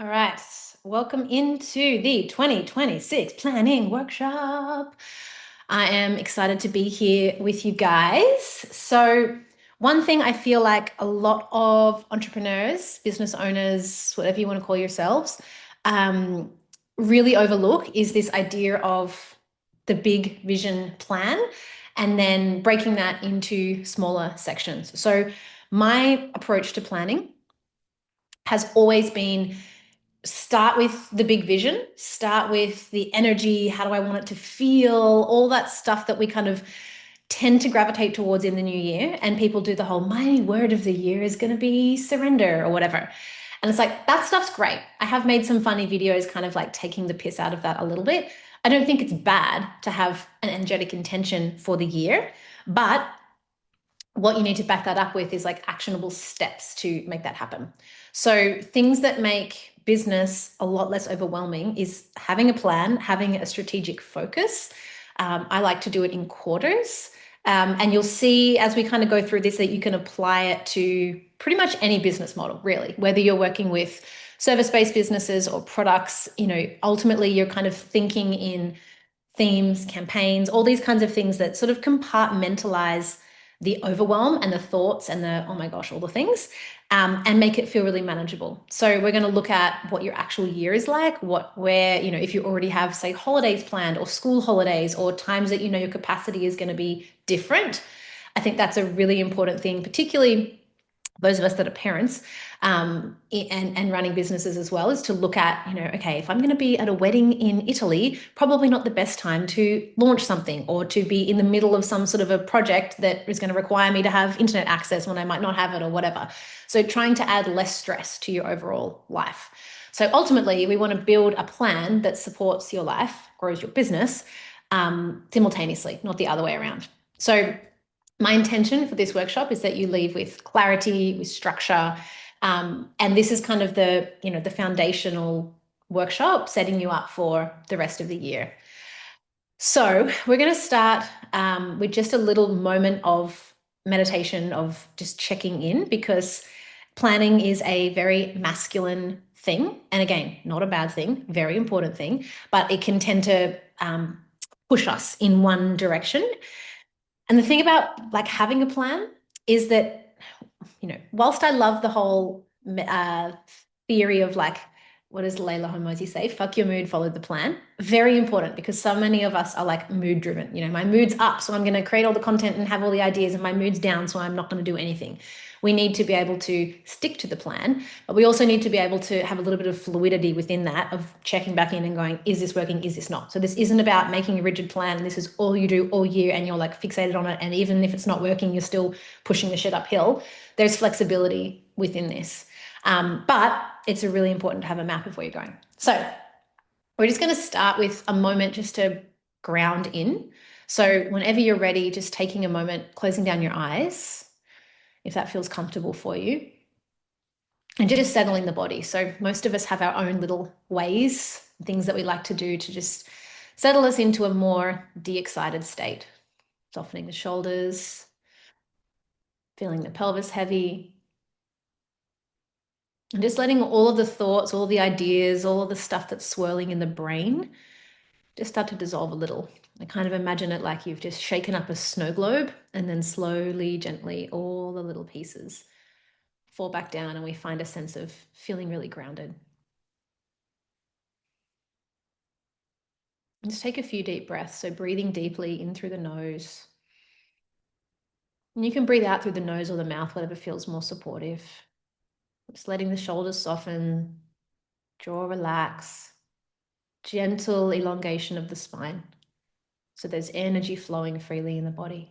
All right, welcome into the 2026 planning workshop. I am excited to be here with you guys. So, one thing I feel like a lot of entrepreneurs, business owners, whatever you want to call yourselves, really overlook is this idea of the big vision plan and then breaking that into smaller sections. So, my approach to planning has always been start with the big vision, start with the energy, how do I want it to feel, all that stuff that we kind of tend to gravitate towards in the new year. And people do the whole, my word of the year is going to be surrender or whatever. And it's like, that stuff's great. I have made some funny videos kind of like taking the piss out of that a little bit. I don't think it's bad to have an energetic intention for the year, but what you need to back that up with is like actionable steps to make that happen. So things that make business a lot less overwhelming is having a plan, having a strategic focus. I like to do it in quarters. And you'll see as we kind of go through this that you can apply it to pretty much any business model, really, whether you're working with service-based businesses or products, ultimately you're kind of thinking in themes, campaigns, all these kinds of things that sort of compartmentalize the overwhelm and the thoughts and the, oh my gosh, all the things, and make it feel really manageable. So we're going to look at what your actual year is like, if you already have, say, holidays planned or school holidays or times that your capacity is going to be different. I think that's a really important thing, particularly those of us that are parents and running businesses as well, is to look at, okay, if I'm going to be at a wedding in Italy, probably not the best time to launch something or to be in the middle of some sort of a project that is going to require me to have internet access when I might not have it or whatever. So trying to add less stress to your overall life. So ultimately, we want to build a plan that supports your life, grows your business simultaneously, not the other way around. So my intention for this workshop is that you leave with clarity, with structure, and this is kind of the foundational workshop, setting you up for the rest of the year. So we're going to start with just a little moment of meditation, of just checking in, because planning is a very masculine thing, and again, not a bad thing, very important thing, but it can tend to push us in one direction. And the thing about like having a plan is that, whilst I love the whole theory of like, what does Layla Homosi say? Fuck your mood, follow the plan. Very important, because so many of us are like mood driven. My mood's up, so I'm going to create all the content and have all the ideas, and my mood's down, so I'm not going to do anything. We need to be able to stick to the plan, but we also need to be able to have a little bit of fluidity within that, of checking back in and going, is this working? Is this not? So this isn't about making a rigid plan and this is all you do all year and you're like fixated on it. And even if it's not working, you're still pushing the shit uphill. There's flexibility within this. But it's really important to have a map of where you're going. So we're just going to start with a moment just to ground in. So whenever you're ready, just taking a moment, closing down your eyes, if that feels comfortable for you, and just settling the body. So most of us have our own little ways, things that we like to do to just settle us into a more de-excited state. Softening the shoulders, feeling the pelvis heavy, and just letting all of the thoughts, all the ideas, all of the stuff that's swirling in the brain just start to dissolve a little. I kind of imagine it like you've just shaken up a snow globe, and then slowly, gently, all the little pieces fall back down, and we find a sense of feeling really grounded. And just take a few deep breaths. So breathing deeply in through the nose. And you can breathe out through the nose or the mouth, whatever feels more supportive. Just letting the shoulders soften, jaw relax, gentle elongation of the spine. So there's energy flowing freely in the body.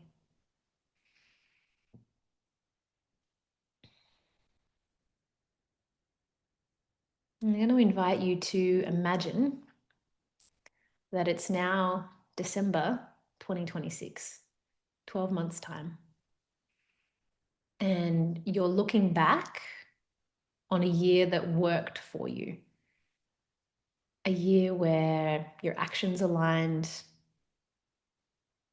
I'm going to invite you to imagine that it's now December 2026, 12 months' time. And you're looking back on a year that worked for you. A year where your actions aligned,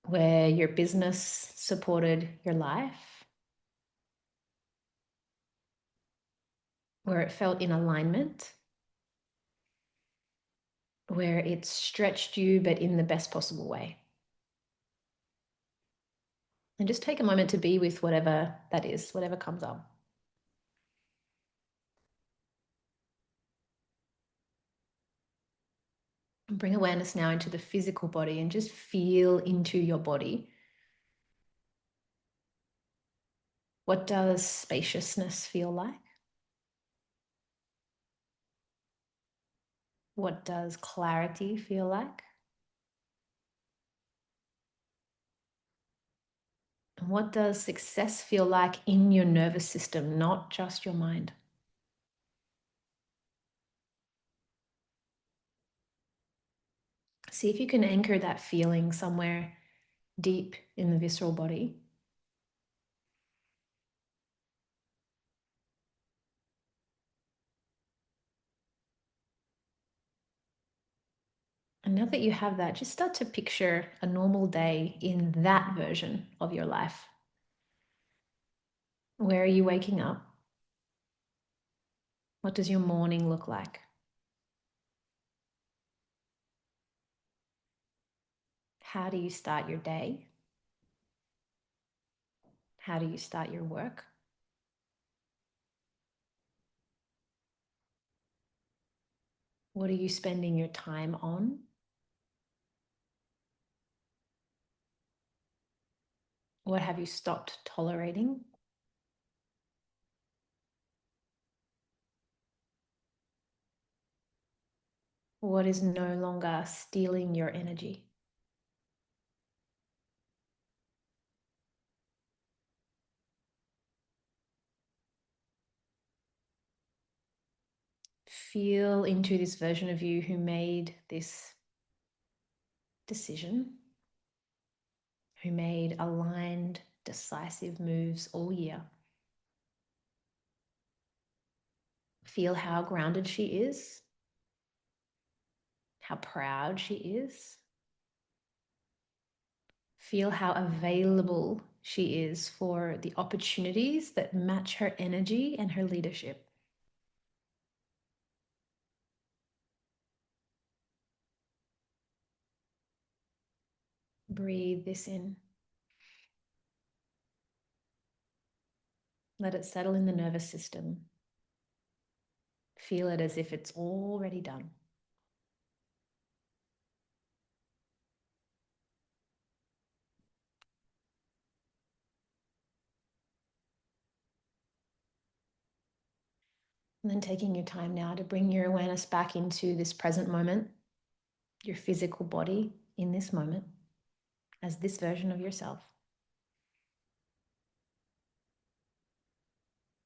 where your business supported your life, where it felt in alignment, where it's stretched you, but in the best possible way. And just take a moment to be with whatever that is, whatever comes up. And bring awareness now into the physical body and just feel into your body. What does spaciousness feel like? What does clarity feel like? And what does success feel like in your nervous system, not just your mind? See if you can anchor that feeling somewhere deep in the visceral body. And now that you have that, just start to picture a normal day in that version of your life. Where are you waking up? What does your morning look like? How do you start your day? How do you start your work? What are you spending your time on? What have you stopped tolerating? What is no longer stealing your energy? Feel into this version of you who made this decision, who made aligned, decisive moves all year. Feel how grounded she is, how proud she is. Feel how available she is for the opportunities that match her energy and her leadership. Breathe this in. Let it settle in the nervous system. Feel it as if it's already done. And then taking your time now to bring your awareness back into this present moment, your physical body in this moment, as this version of yourself.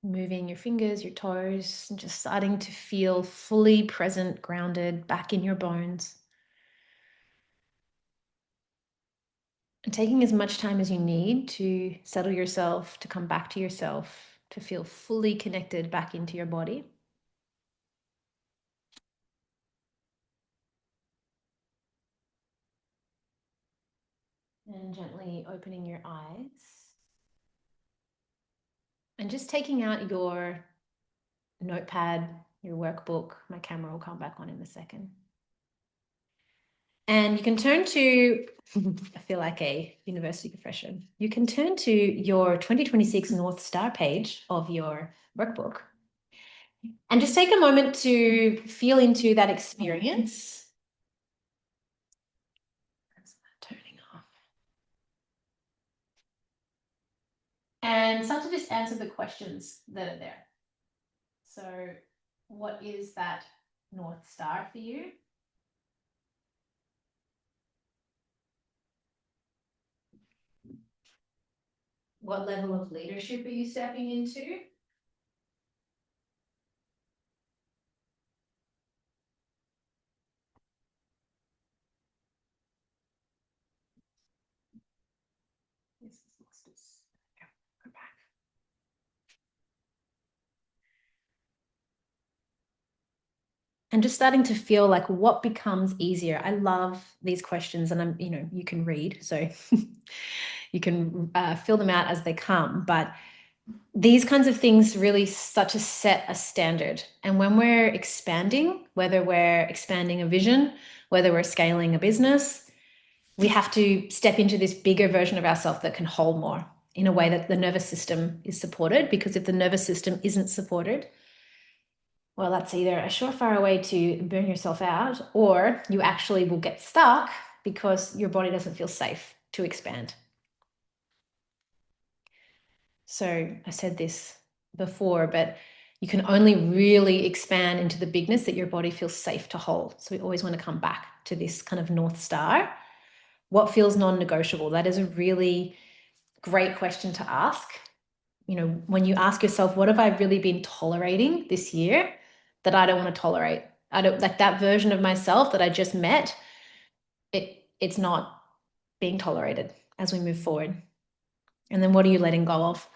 Moving your fingers, your toes, and just starting to feel fully present, grounded, back in your bones. And taking as much time as you need to settle yourself, to come back to yourself, to feel fully connected back into your body. And gently opening your eyes. And just taking out your notepad, your workbook. My camera will come back on in a second. And you can turn to, I feel like a university professor. You can turn to your 2026 North Star page of your workbook and just take a moment to feel into that experience. That's turning off. And start to just answer the questions that are there. So, what is that North Star for you? What level of leadership are you stepping into? This is lost its. Yeah, go back. And just starting to feel like what becomes easier. I love these questions, and you can read, so you can fill them out as they come. But these kinds of things really start to set a standard. And when we're expanding, whether we're expanding a vision, whether we're scaling a business, we have to step into this bigger version of ourselves that can hold more in a way that the nervous system is supported. Because if the nervous system isn't supported, well, that's either a surefire way to burn yourself out, or you actually will get stuck because your body doesn't feel safe to expand. So I said this before, but you can only really expand into the bigness that your body feels safe to hold. So we always want to come back to this kind of North Star. What feels non-negotiable? That is a really great question to ask. You know, when you ask yourself, what have I really been tolerating this year that I don't want to tolerate? I don't like that version of myself that I just met. It's not being tolerated as we move forward. And then what are you letting go of?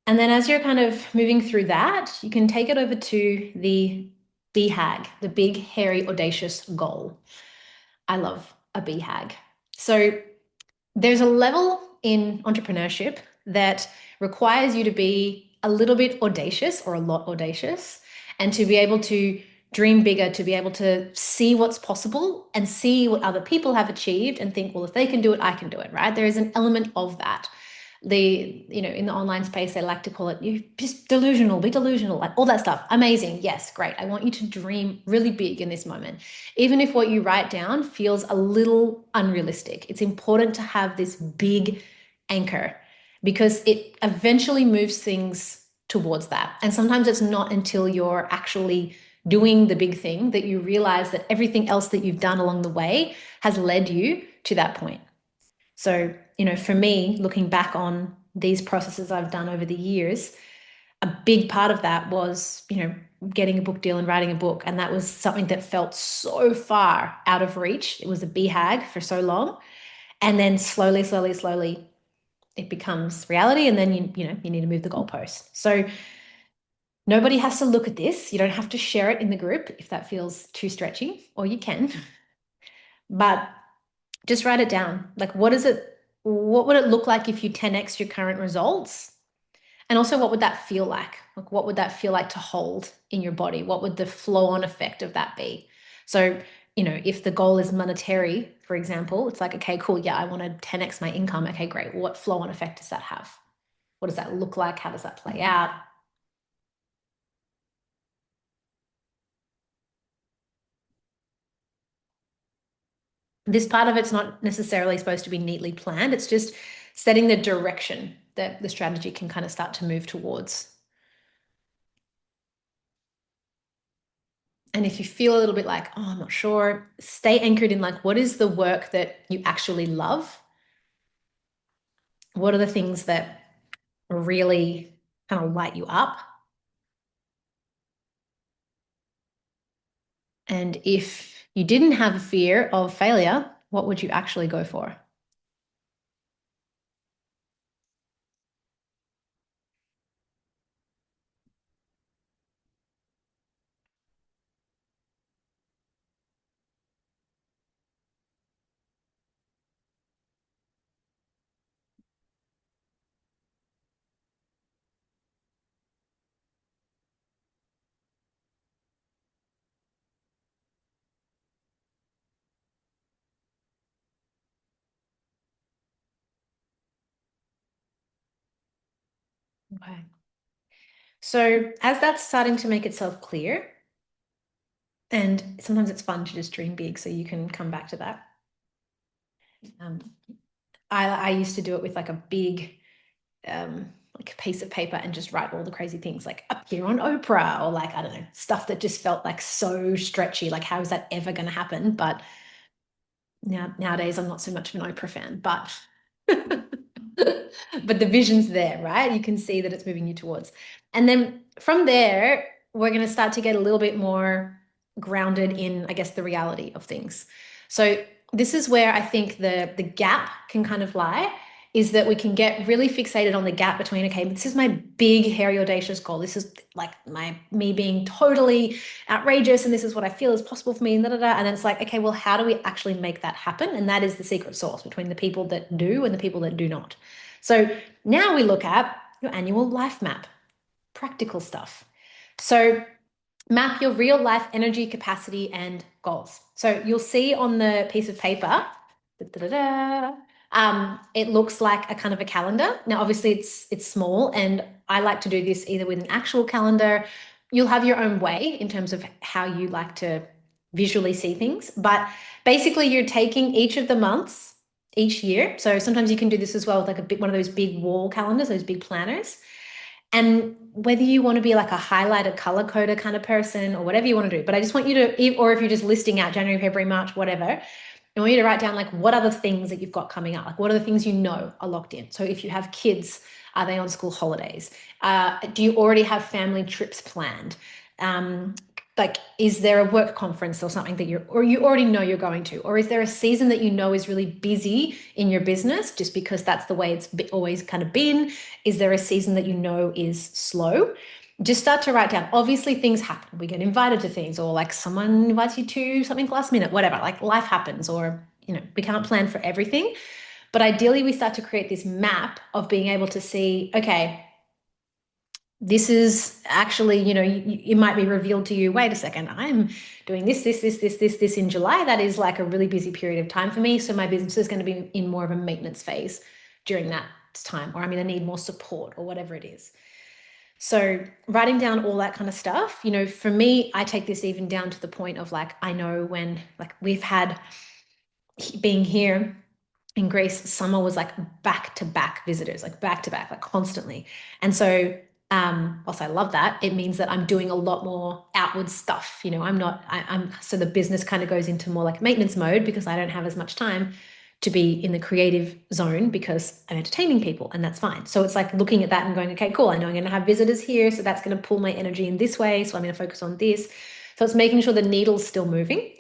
And then as you're kind of moving through that, you can take it over to the BHAG, the big, hairy, audacious goal. I love a BHAG. So there's a level in entrepreneurship that requires you to be a little bit audacious or a lot audacious and to be able to dream bigger, to be able to see what's possible and see what other people have achieved and think, well, if they can do it, I can do it, right? There is an element of that. In the online space, they like to call it, you just delusional, be delusional, like all that stuff. Amazing. Yes, great. I want you to dream really big in this moment. Even if what you write down feels a little unrealistic, it's important to have this big anchor because it eventually moves things towards that. And sometimes it's not until you're actually doing the big thing that you realize that everything else that you've done along the way has led you to that point. So, for me, looking back on these processes I've done over the years, a big part of that was, getting a book deal and writing a book. And that was something that felt so far out of reach. It was a BHAG for so long. And then slowly, slowly, slowly, it becomes reality. And then, you need to move the goalpost. So nobody has to look at this. You don't have to share it in the group if that feels too stretchy, or you can. But just write it down. Like, what would it look like if you 10x your current results? And also, what would that feel like? Like, what would that feel like to hold in your body? What would the flow on effect of that be? So, if the goal is monetary, for example, it's like, okay, cool. Yeah, I want to 10x my income. Okay, great. Well, what flow on effect does that have? What does that look like? How does that play out? This part of it's not necessarily supposed to be neatly planned. It's just setting the direction that the strategy can kind of start to move towards. And if you feel a little bit like, oh, I'm not sure, stay anchored in like, what is the work that you actually love? What are the things that really kind of light you up? And if you didn't have a fear of failure, what would you actually go for? Okay. So as that's starting to make itself clear, and sometimes it's fun to just dream big, so you can come back to that. Um, I used to do it with like a big like a piece of paper and just write all the crazy things like appear on Oprah or like, I don't know, stuff that just felt like so stretchy. Like, how is that ever going to happen? But nowadays, I'm not so much of an Oprah fan, but but the vision's there, right? You can see that it's moving you towards. And then from there, we're going to start to get a little bit more grounded in, I guess, the reality of things. So this is where I think the gap can kind of lie is that we can get really fixated on the gap between, okay, this is my big, hairy, audacious goal. This is like me being totally outrageous, and this is what I feel is possible for me, and da, da, da. And then it's like, okay, well, how do we actually make that happen? And that is the secret sauce between the people that do and the people that do not. So now we look at your annual life map, practical stuff. So map your real life energy, capacity, and goals. So you'll see on the piece of paper, it looks like a kind of a calendar. Now, obviously, it's small, and I like to do this either with an actual calendar. You'll have your own way in terms of how you like to visually see things, but basically, you're taking each of the months each year. So sometimes you can do this as well with like one of those big wall calendars, those big planners. And whether you want to be like a highlighter, color coder kind of person or whatever you want to do, but I just want you to, or if you're just listing out January, February, March, whatever, I want you to write down like what are the things that you've got coming up? Like what are the things you know are locked in? So if you have kids, are they on school holidays? Do you already have family trips planned? Like, is there a work conference or something that or you already know you're going to? Or is there a season that you know is really busy in your business just because that's the way it's always kind of been? Is there a season that you know is slow? Just start to write down. Obviously, things happen. We get invited to things, or like someone invites you to something last minute, whatever. Like life happens, or, we can't plan for everything. But ideally, we start to create this map of being able to see, okay, this is actually, it might be revealed to you, wait a second, I'm doing this in July. That is like a really busy period of time for me. So my business is going to be in more of a maintenance phase during that time, or I'm going to need more support or whatever it is. So writing down all that kind of stuff, for me, I take this even down to the point of like, I know when like we've had being here in Greece, summer was like back to back visitors, like back to back, like constantly. And so whilst I love that, it means that I'm doing a lot more outward stuff. I'm so the business kind of goes into more like maintenance mode because I don't have as much time to be in the creative zone because I'm entertaining people, and that's fine. So it's like looking at that and going, okay, cool. I know I'm going to have visitors here. So that's going to pull my energy in this way. So I'm going to focus on this. So it's making sure the needle's still moving.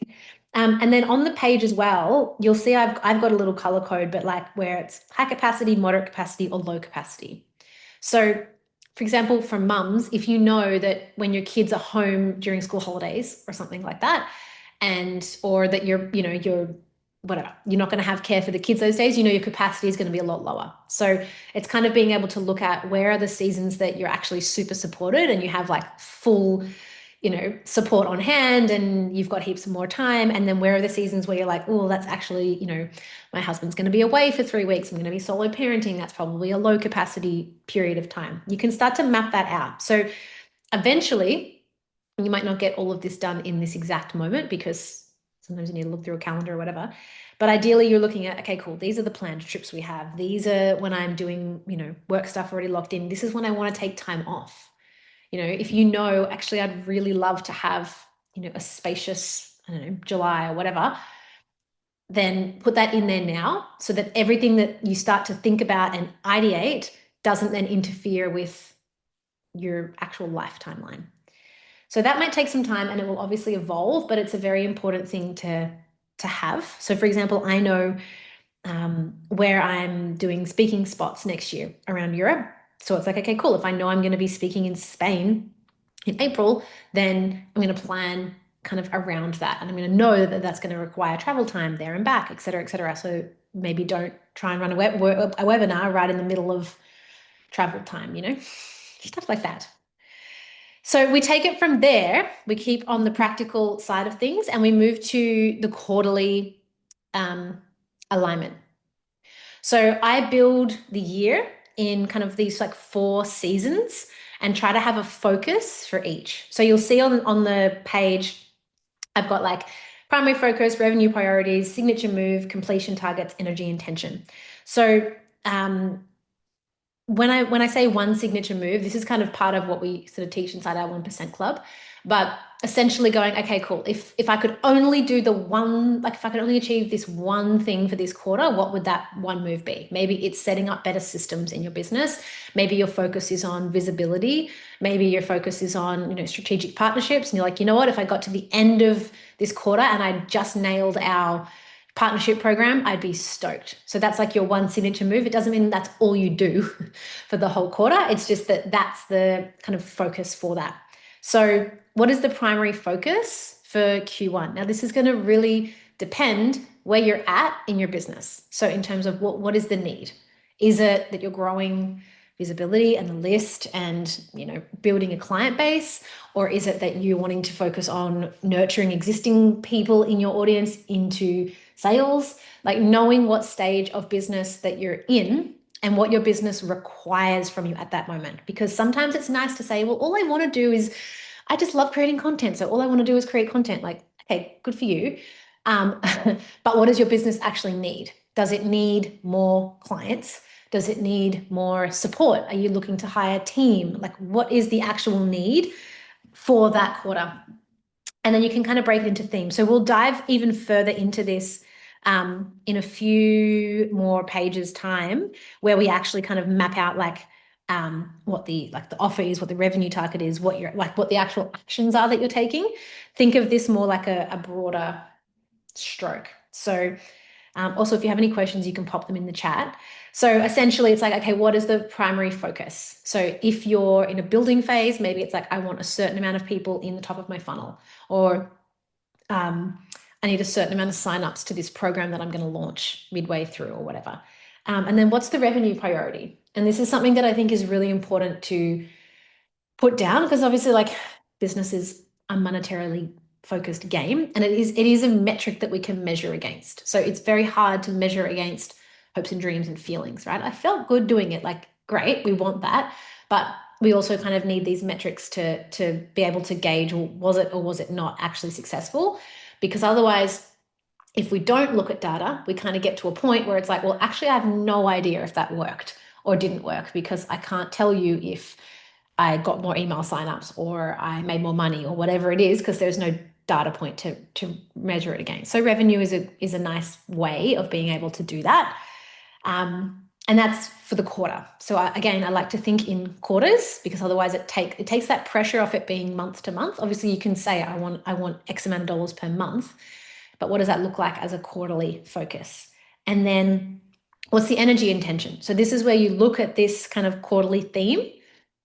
And then on the page as well, you'll see I've got a little color code, but like where it's high capacity, moderate capacity, or low capacity. So for example, for mums, if you know that when your kids are home during school holidays or something like that, or that you're whatever, you're not going to have care for the kids those days, your capacity is going to be a lot lower. So it's kind of being able to look at where are the seasons that you're actually super supported and you have like full support on hand and you've got heaps of more time. And then where are the seasons where you're like, oh, that's actually, my husband's going to be away for 3 weeks. I'm going to be solo parenting. That's probably a low capacity period of time. You can start to map that out. So eventually you might not get all of this done in this exact moment because sometimes you need to look through a calendar or whatever. But ideally you're looking at, okay, cool. These are the planned trips we have. These are when I'm doing, work stuff already locked in. This is when I want to take time off. If actually, I'd really love to have, a spacious, I don't know, July or whatever, then put that in there now so that everything that you start to think about and ideate doesn't then interfere with your actual life timeline. So that might take some time and it will obviously evolve, but it's a very important thing to have. So for example, I know where I'm doing speaking spots next year around Europe. So it's like, okay, cool. If I know I'm going to be speaking in Spain in April, then I'm going to plan kind of around that. And I'm going to know that that's going to require travel time there and back, et cetera, et cetera. So maybe don't try and run a webinar right in the middle of travel time, stuff like that. So we take it from there. We keep on the practical side of things and we move to the quarterly alignment. So I build the year in kind of these like 4 seasons and try to have a focus for each. So you'll see on the page, I've got like primary focus, revenue priorities, signature move, completion targets, energy, intention. So when I say one signature move, this is kind of part of what we sort of teach inside our 1% club, but essentially going, okay, cool. If I could only do if I could only achieve this one thing for this quarter, what would that one move be? Maybe it's setting up better systems in your business. Maybe your focus is on visibility. Maybe your focus is on, strategic partnerships. And you're like, you know what, if I got to the end of this quarter and I just nailed our partnership program, I'd be stoked. So that's like your one signature move. It doesn't mean that's all you do for the whole quarter. It's just that that's the kind of focus for that. So what is the primary focus for Q1? Now, this is going to really depend where you're at in your business. So in terms of what is the need? Is it that you're growing visibility and the list and, building a client base? Or is it that you're wanting to focus on nurturing existing people in your audience into sales? Like knowing what stage of business that you're in and what your business requires from you at that moment. Because sometimes it's nice to say, well, all I want to do is, I just love creating content. So all I want to do is create content. Like, okay, good for you. But what does your business actually need? Does it need more clients? Does it need more support? Are you looking to hire a team? Like, what is the actual need for that quarter? And then you can kind of break it into themes. So we'll dive even further into this in a few more pages time, where we actually kind of map out what the offer is, what the revenue target is, what the actual actions are that you're taking. Think of this more like a broader stroke. So also, if you have any questions, you can pop them in the chat. So essentially, it's like, okay, what is the primary focus? So if you're in a building phase, maybe it's like, I want a certain amount of people in the top of my funnel, or I need a certain amount of signups to this program that I'm going to launch midway through or whatever. And then what's the revenue priority? And this is something that I think is really important to put down, because obviously, like, business is a monetarily focused game, and it is a metric that we can measure against. So it's very hard to measure against hopes and dreams and feelings, right? I felt good doing it, like, great, we want that, but we also kind of need these metrics to be able to gauge, well, was it or was it not actually successful? Because otherwise, if we don't look at data, we kind of get to a point where it's like, well, actually, I have no idea if that worked or didn't work, because I can't tell you if I got more email signups or I made more money or whatever it is, because there's no data point to measure it against. So revenue is a nice way of being able to do that. And that's for the quarter. So I like to think in quarters, because otherwise it takes that pressure off it being month to month. Obviously, you can say I want X amount of dollars per month, but what does that look like as a quarterly focus? And then what's the energy intention? So this is where you look at this kind of quarterly theme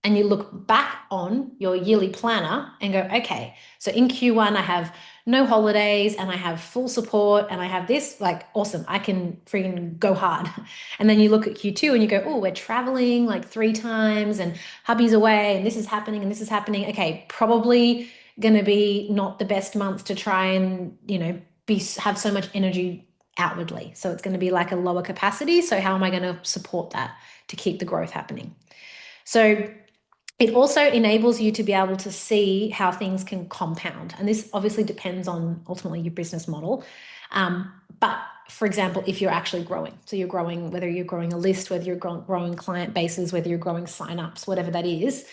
and you look back on your yearly planner and go, okay, so in Q1, I have no holidays and I have full support and I have this, like, awesome, I can freaking go hard. And then you look at Q2 and you go, oh, we're traveling like 3 times and hubby's away and this is happening and this is happening. Okay, probably going to be not the best month to try and, have so much energy outwardly. So it's going to be like a lower capacity. So how am I going to support that to keep the growth happening? So it also enables you to be able to see how things can compound. And this obviously depends on ultimately your business model. But for example, if you're actually growing, so you're growing, whether you're growing a list, whether you're growing client bases, whether you're growing signups, whatever that is,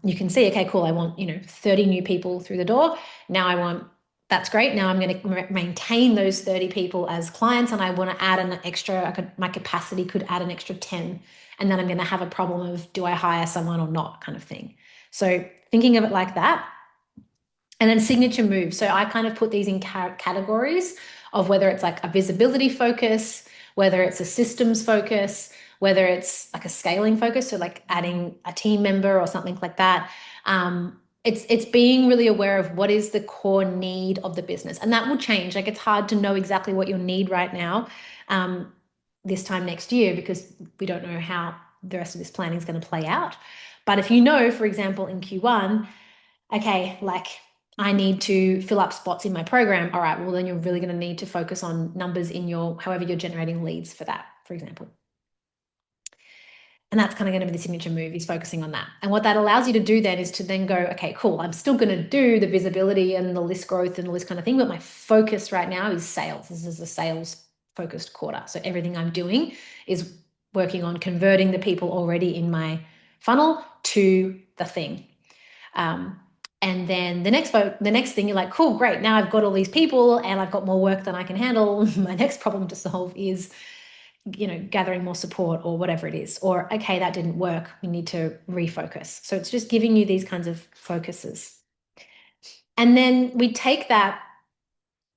you can see, okay, cool, I want, 30 new people through the door. That's great. Now I'm going to maintain those 30 people as clients, and I want to add an extra, my capacity could add an extra 10. And then I'm going to have a problem of, do I hire someone or not, kind of thing. So thinking of it like that. And then signature moves. So I kind of put these in categories of whether it's like a visibility focus, whether it's a systems focus, whether it's like a scaling focus, so like adding a team member or something like that. It's being really aware of what is the core need of the business, and that will change. Like, it's hard to know exactly what you'll need right now, this time next year, because we don't know how the rest of this planning is going to play out. But if you know, for example, in Q1, okay, like, I need to fill up spots in my program. All right, well, then you're really going to need to focus on numbers in however you're generating leads for that, for example. And that's kind of going to be the signature move, is focusing on that. And what that allows you to do then is to then go, okay, cool, I'm still going to do the visibility and the list growth and all this kind of thing, but my focus right now is sales. This is a sales focused quarter. So everything I'm doing is working on converting the people already in my funnel to the thing. And then the next thing, you're like, cool, great. Now I've got all these people and I've got more work than I can handle. My next problem to solve is, gathering more support or whatever it is. Or, okay, that didn't work, we need to refocus. So it's just giving you these kinds of focuses. And then we take that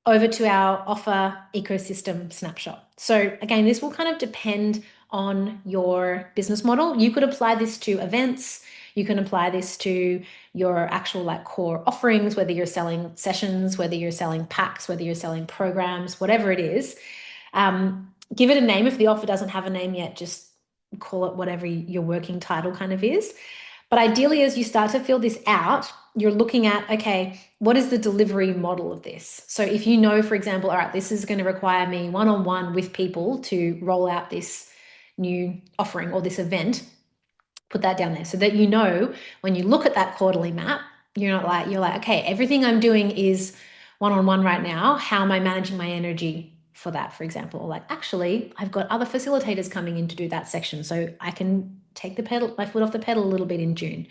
over to our offer ecosystem snapshot. So again, this will kind of depend on your business model. You could apply this to events. You can apply this to your actual like core offerings, whether you're selling sessions, whether you're selling packs, whether you're selling programs, whatever it is. Give it a name. If the offer doesn't have a name yet, just call it whatever your working title kind of is. But ideally, as you start to fill this out, you're looking at, okay, what is the delivery model of this? So if you know, for example, all right, this is going to require me one-on-one with people to roll out this new offering or this event, put that down there so that you know when you look at that quarterly map, you're like, okay, everything I'm doing is one-on-one right now. How am I managing my energy for that, for example? Or like, actually, I've got other facilitators coming in to do that section, so I can take my foot off the pedal a little bit in June.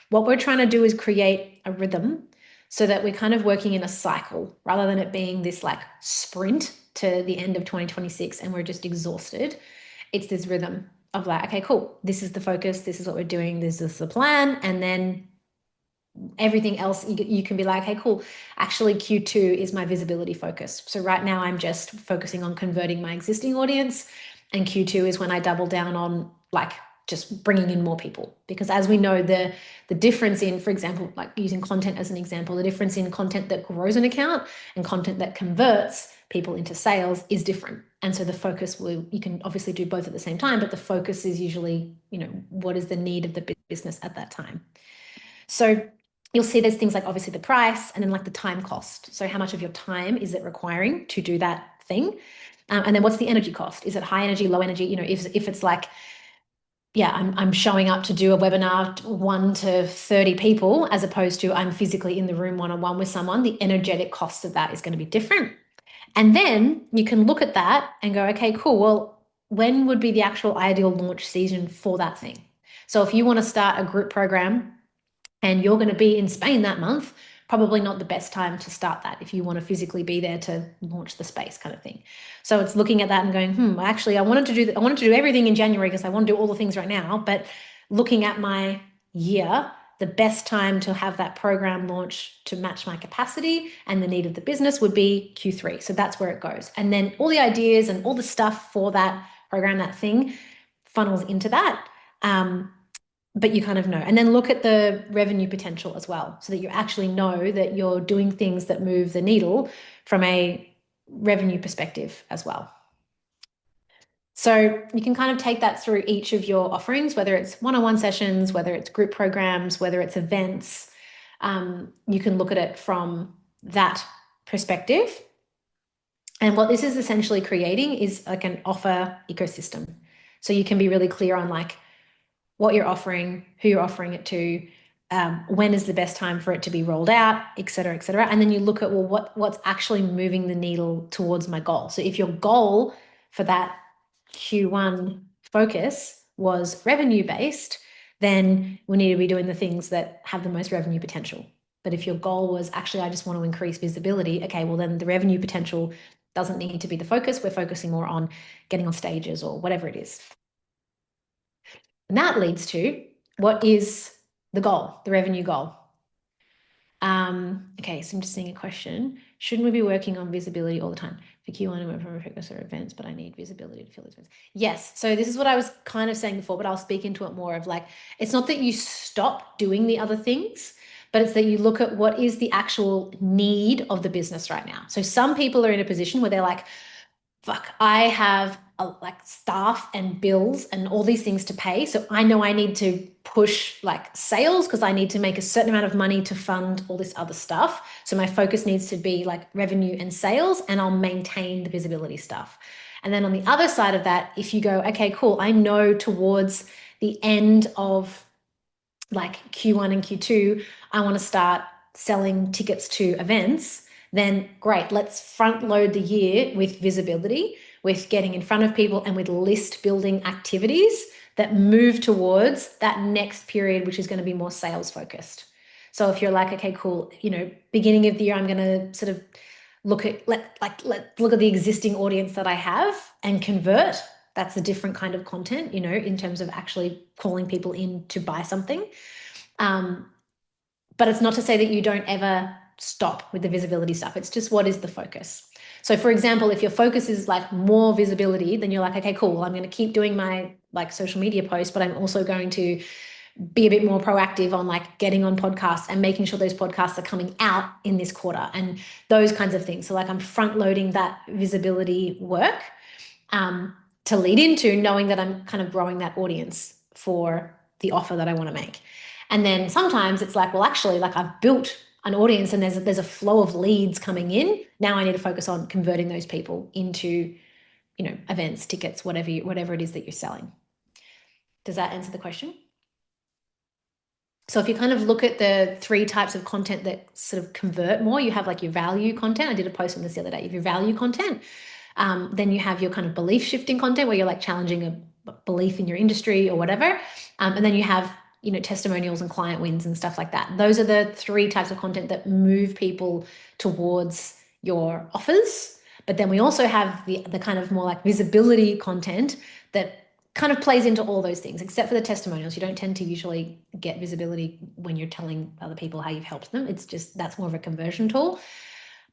What we're trying to do is create a rhythm so that we're kind of working in a cycle rather than it being this like sprint to the end of 2026 and we're just exhausted. It's this rhythm of like, okay, cool, this is the focus, this is what we're doing, this is the plan, and then everything else you can be like, hey, cool, actually Q2 is my visibility focus. So right now I'm just focusing on converting my existing audience, and Q2 is when I double down on like just bringing in more people. Because as we know, the difference in, for example, like using content as an example, the difference in content that grows an account and content that converts people into sales is different. And so the focus you can obviously do both at the same time, but the focus is usually, what is the need of the business at that time. So you'll see there's things like obviously the price and then like the time cost. So how much of your time is it requiring to do that thing? And then what's the energy cost? Is it high energy, low energy? If it's like, yeah, I'm showing up to do a webinar 1 to 30 people, as opposed to I'm physically in the room one-on-one with someone, the energetic cost of that is going to be different. And then you can look at that and go, okay, cool. Well, when would be the actual ideal launch season for that thing? So if you want to start a group program and you're going to be in Spain that month, probably not the best time to start that if you want to physically be there to launch the space kind of thing. So it's looking at that and going, actually, I wanted to do everything in January because I want to do all the things right now. But looking at my year, the best time to have that program launch to match my capacity and the need of the business would be Q3. So that's where it goes. And then all the ideas and all the stuff for that program, that thing, funnels into that. But you kind of know. And then look at the revenue potential as well, so that you actually know that you're doing things that move the needle from a revenue perspective as well. So you can kind of take that through each of your offerings, whether it's one-on-one sessions, whether it's group programs, whether it's events. You can look at it from that perspective. And what this is essentially creating is like an offer ecosystem. So you can be really clear on like what you're offering, who you're offering it to, when is the best time for it to be rolled out, et cetera, et cetera. And then you look at, well, what's actually moving the needle towards my goal. So if your goal for that Q1 focus was revenue based, then we need to be doing the things that have the most revenue potential. But if your goal was actually, I just want to increase visibility, okay, well then the revenue potential doesn't need to be the focus. We're focusing more on getting on stages or whatever it is. And that leads to, what is the goal, the revenue goal? Okay, so I'm just seeing a question. Shouldn't we be working on visibility all the time? For Q1, I'm from a focus or events, but I need visibility to fill those events. Yes, so this is what I was kind of saying before, but I'll speak into it more of like, it's not that you stop doing the other things, but it's that you look at what is the actual need of the business right now. So some people are in a position where they're like, fuck, I have like staff and bills and all these things to pay. So I know I need to push like sales because I need to make a certain amount of money to fund all this other stuff. So my focus needs to be like revenue and sales, and I'll maintain the visibility stuff. And then on the other side of that, if you go, okay, cool, I know towards the end of like Q1 and Q2, I want to start selling tickets to events, then great, let's front load the year with visibility, with getting in front of people and with list building activities that move towards that next period, which is going to be more sales focused. So if you're like, okay, cool, beginning of the year, I'm going to sort of look at look at the existing audience that I have and convert. That's a different kind of content, in terms of actually calling people in to buy something. But it's not to say that you don't ever stop with the visibility stuff. It's just, what is the focus? So for example, if your focus is like more visibility, then you're like, okay, cool, well, I'm going to keep doing my like social media posts, but I'm also going to be a bit more proactive on like getting on podcasts and making sure those podcasts are coming out in this quarter and those kinds of things. So like I'm front loading that visibility work to lead into knowing that I'm kind of growing that audience for the offer that I want to make. And then sometimes it's like, well, actually, like I've built an audience and there's a flow of leads coming in. Now I need to focus on converting those people into, events, tickets, whatever it is that you're selling. Does that answer the question? So if you kind of look at the 3 types of content that sort of convert more, you have like your value content. I did a post on this the other day. You have your value content. Then you have your kind of belief shifting content where you're like challenging a belief in your industry or whatever. And then you have, testimonials and client wins and stuff like that. Those are the 3 types of content that move people towards your offers. But then we also have the kind of more like visibility content that kind of plays into all those things, except for the testimonials. You don't tend to usually get visibility when you're telling other people how you've helped them. It's just, that's more of a conversion tool.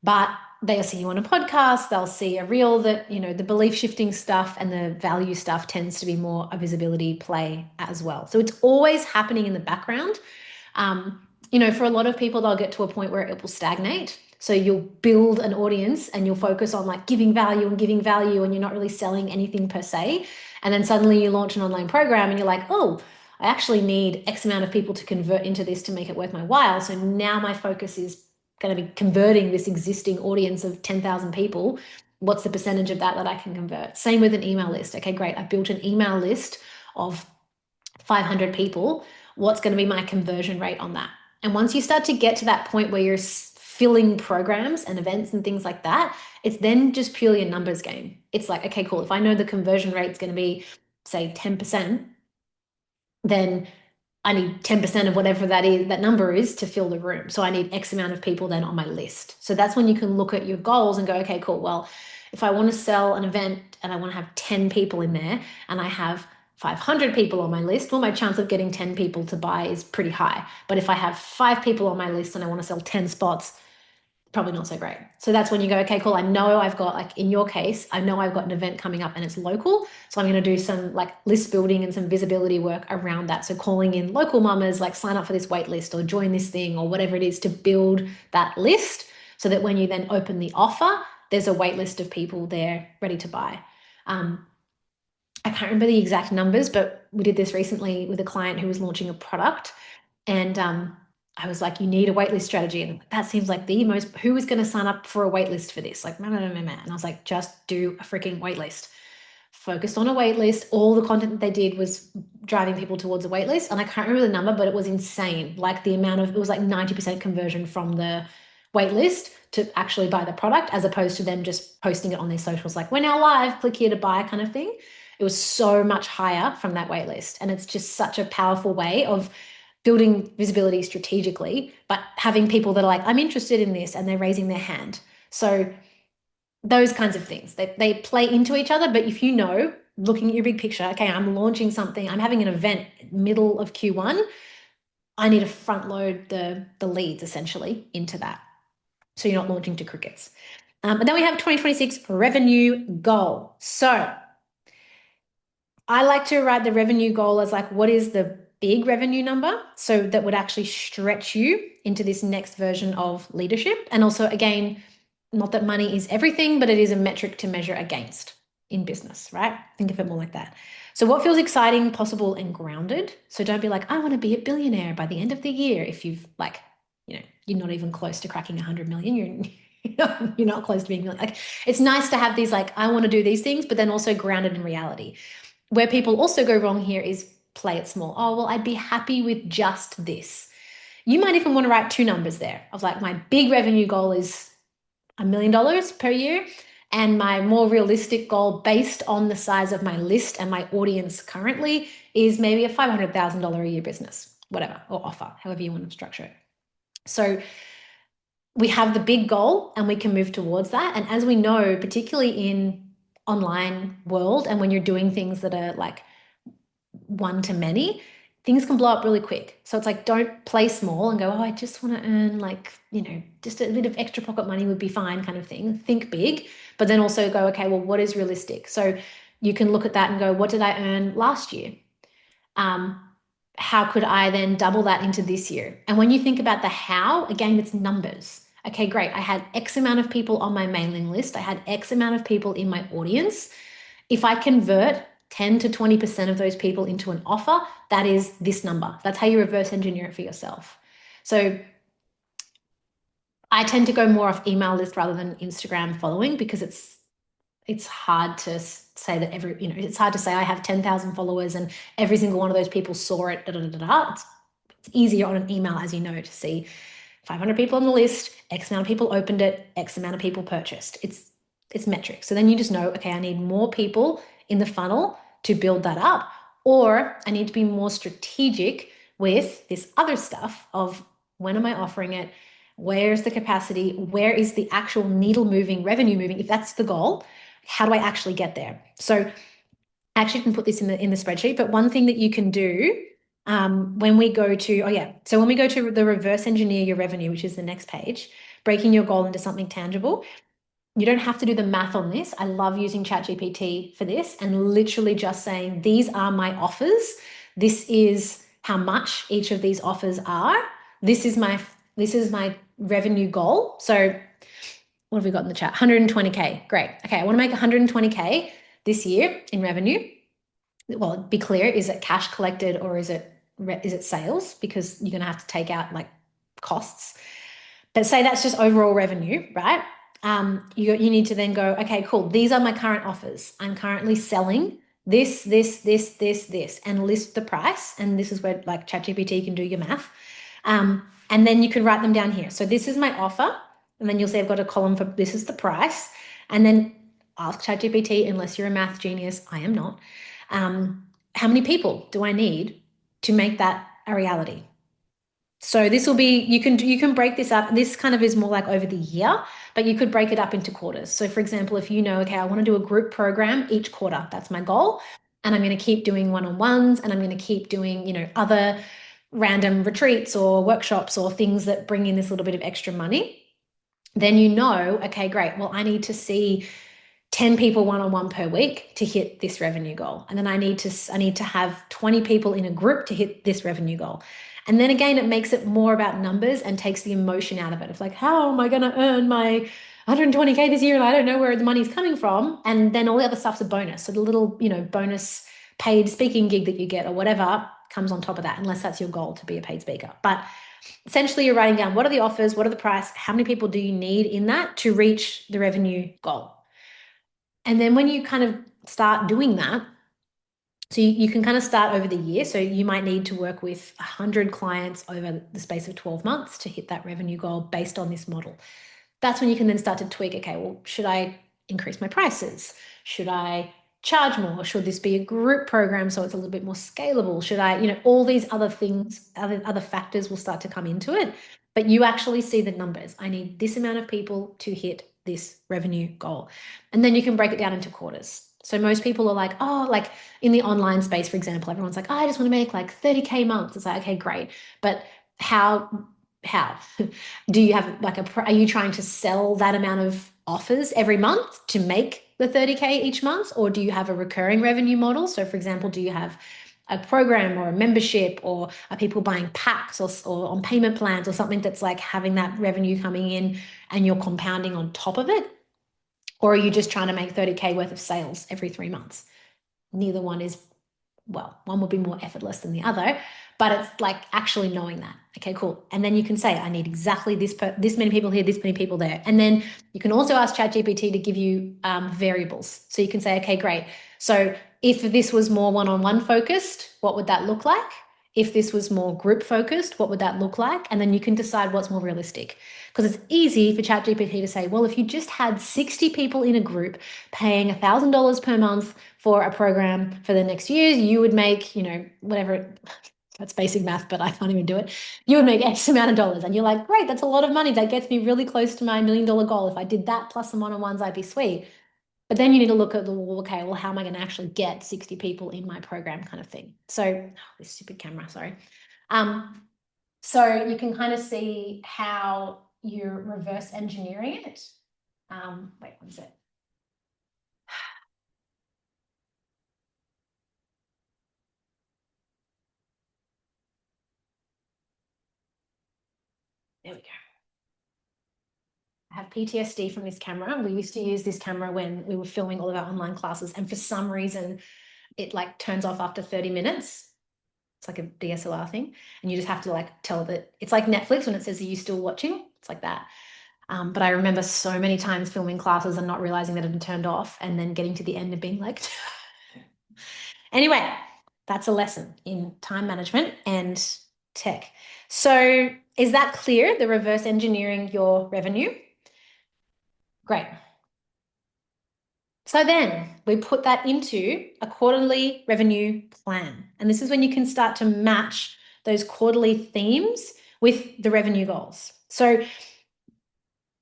But they'll see you on a podcast, they'll see a reel that, the belief shifting stuff and the value stuff tends to be more a visibility play as well. So it's always happening in the background. For a lot of people, they'll get to a point where it will stagnate. So you'll build an audience and you'll focus on like giving value and you're not really selling anything per se. And then suddenly you launch an online program and you're like, oh, I actually need X amount of people to convert into this to make it worth my while. So now my focus is going to be converting this existing audience of 10,000 people. What's the percentage of that I can convert? Same with an email list. Okay, great. I've built an email list of 500 people. What's going to be my conversion rate on that? And once you start to get to that point where you're filling programs and events and things like that, it's then just purely a numbers game. It's like, okay, cool. If I know the conversion rate is going to be, say, 10%, then I need 10% of whatever that number is to fill the room. So I need X amount of people then on my list. So that's when you can look at your goals and go, okay, cool. Well, if I want to sell an event and I want to have 10 people in there and I have 500 people on my list, well, my chance of getting 10 people to buy is pretty high. But if I have 5 people on my list and I want to sell 10 spots, probably not so great. So that's when you go, okay, cool. I know I've got, like in your case, I know I've got an event coming up and it's local. So I'm going to do some like list building and some visibility work around that. So calling in local mamas, like sign up for this wait list or join this thing or whatever it is to build that list so that when you then open the offer, there's a wait list of people there ready to buy. I can't remember the exact numbers, but we did this recently with a client who was launching a product and I was like, you need a waitlist strategy. And that seems like the most, who is going to sign up for a waitlist for this? Like, and I was like, just do a freaking waitlist. Focused on a waitlist. All the content that they did was driving people towards a waitlist. And I can't remember the number, but it was insane. Like the amount of, it was like 90% conversion from the waitlist to actually buy the product, as opposed to them just posting it on their socials. Like, we're now live, click here to buy kind of thing. It was so much higher from that waitlist. And it's just such a powerful way of building visibility strategically, but having people that are like, I'm interested in this, and they're raising their hand. So those kinds of things, they play into each other. But if looking at your big picture, okay, I'm launching something, I'm having an event middle of Q1, I need to front load the leads essentially into that. So you're not launching to crickets. And then we have 2026 revenue goal. So I like to write the revenue goal as like, what is the big revenue number? So that would actually stretch you into this next version of leadership. And also, again, not that money is everything, but it is a metric to measure against in business, right? Think of it more like that. So what feels exciting, possible, and grounded? So don't be like, I want to be a billionaire by the end of the year. If you've like, you're not even close to cracking 100 million, you're not close to being like, it's nice to have these, like, I want to do these things, but then also grounded in reality. Where people also go wrong here is play it small. Oh, well, I'd be happy with just this. You might even want to write 2 numbers there of like, my big revenue goal is $1 million per year. And my more realistic goal based on the size of my list and my audience currently is maybe a $500,000 a year business, whatever, or offer, however you want to structure it. So we have the big goal and we can move towards that. And as we know, particularly in online world, and when you're doing things that are like one to many, things can blow up really quick. So it's like, don't play small and go, oh, I just want to earn like, just a bit of extra pocket money would be fine kind of thing. Think big, but then also go, okay, well, what is realistic? So you can look at that and go, what did I earn last year? Um, how could I then double that into this year? And when you think about the how, again, it's numbers. Okay, great. I had X amount of people on my mailing list. I had X amount of people in my audience. If I convert 10 to 20% of those people into an offer, that is this number. That's how you reverse engineer it for yourself. So I tend to go more off email list rather than Instagram following because it's hard to say that it's hard to say I have 10,000 followers and every single one of those people saw it. It's easier on an email, as you know, to see 500 people on the list, X amount of people opened it, X amount of people purchased. It's metrics. So then you just know, okay, I need more people in the funnel to build that up, or I need to be more strategic with this other stuff of when am I offering it? Where's the capacity? Where is the actual needle moving, revenue moving? If that's the goal, how do I actually get there? So I actually can put this in the spreadsheet, but one thing that you can do when we go to, so when we go to the reverse engineer your revenue, which is the next page, breaking your goal into something tangible, you don't have to do the math on this. I love using ChatGPT for this and literally just saying, these are my offers. This is how much each of these offers are. This is my revenue goal. So what have we got in the chat? 120K. Great. Okay, I want to make 120K this year in revenue. Well, be clear, is it cash collected or is it sales? Because you're going to have to take out like costs. But say that's just overall revenue, right? You need to then go, okay, cool. These are my current offers. I'm currently selling this, and list the price. And this is where like ChatGPT can do your math. And then you can write them down here. So this is my offer. And then you'll see I've got a column for this is the price. And then ask ChatGPT, unless you're a math genius, I am not. How many people do I need to make that a reality? So this will be, you can break this up. This kind of is more like over the year, but you could break it up into quarters. So for example, if you know, okay, I want to do a group program each quarter, that's my goal. And I'm going to keep doing one-on-ones and I'm going to keep doing, other random retreats or workshops or things that bring in this little bit of extra money. Then okay, great. Well, I need to see 10 people one-on-one per week to hit this revenue goal. And then I need to have 20 people in a group to hit this revenue goal. And then again, it makes it more about numbers and takes the emotion out of it. It's like, how am I going to earn my 120K this year? And I don't know where the money's coming from. And then all the other stuff's a bonus. So the little, bonus paid speaking gig that you get or whatever comes on top of that, unless that's your goal to be a paid speaker. But essentially you're writing down what are the offers, what are the price, how many people do you need in that to reach the revenue goal? And then when you kind of start doing that, so you can kind of start over the year. So you might need to work with 100 clients over the space of 12 months to hit that revenue goal based on this model. That's when you can then start to tweak, okay, well, should I increase my prices? Should I charge more? Should this be a group program so it's a little bit more scalable? Should I, all these other things, other factors will start to come into it. But you actually see the numbers. I need this amount of people to hit this revenue goal. And then you can break it down into quarters. So most people are like, oh, like in the online space, for example, everyone's like, oh, I just want to make like 30K months. It's like, okay, great. But how do you have like are you trying to sell that amount of offers every month to make the 30K each month? Or do you have a recurring revenue model? So for example, do you have a program or a membership, or are people buying packs or on payment plans or something that's like having that revenue coming in and you're compounding on top of it? Or are you just trying to make 30K worth of sales every 3 months? Neither one is, well, one would be more effortless than the other, but it's like actually knowing that. Okay, cool. And then you can say, I need exactly this many people here, this many people there. And then you can also ask ChatGPT to give you variables. So you can say, okay, great. So if this was more one-on-one focused, what would that look like? If this was more group focused, what would that look like? And then you can decide what's more realistic. Because it's easy for ChatGPT to say, well, if you just had 60 people in a group paying $1,000 per month for a program for the next year, you would make, whatever, that's basic math, but I can't even do it. You would make X amount of dollars. And you're like, great, that's a lot of money. That gets me really close to my $1 million goal. If I did that plus some one-on-ones, I'd be sweet. But then you need to look at the, well, okay, well, how am I going to actually get 60 people in my program kind of thing? So, oh, this stupid camera, sorry. So you can kind of see how you're reverse engineering it. Wait, one sec. There we go. I have PTSD from this camera. We used to use this camera when we were filming all of our online classes, and for some reason, it like turns off after 30 minutes. It's like a DSLR thing, and you just have to like tell that it's like Netflix when it says, "Are you still watching?" It's like that. But I remember so many times filming classes and not realizing that it had turned off, and then getting to the end and being like, anyway, that's a lesson in time management and tech. So, is that clear? The reverse engineering your revenue? Great. So then we put that into a quarterly revenue plan. And this is when you can start to match those quarterly themes with the revenue goals. So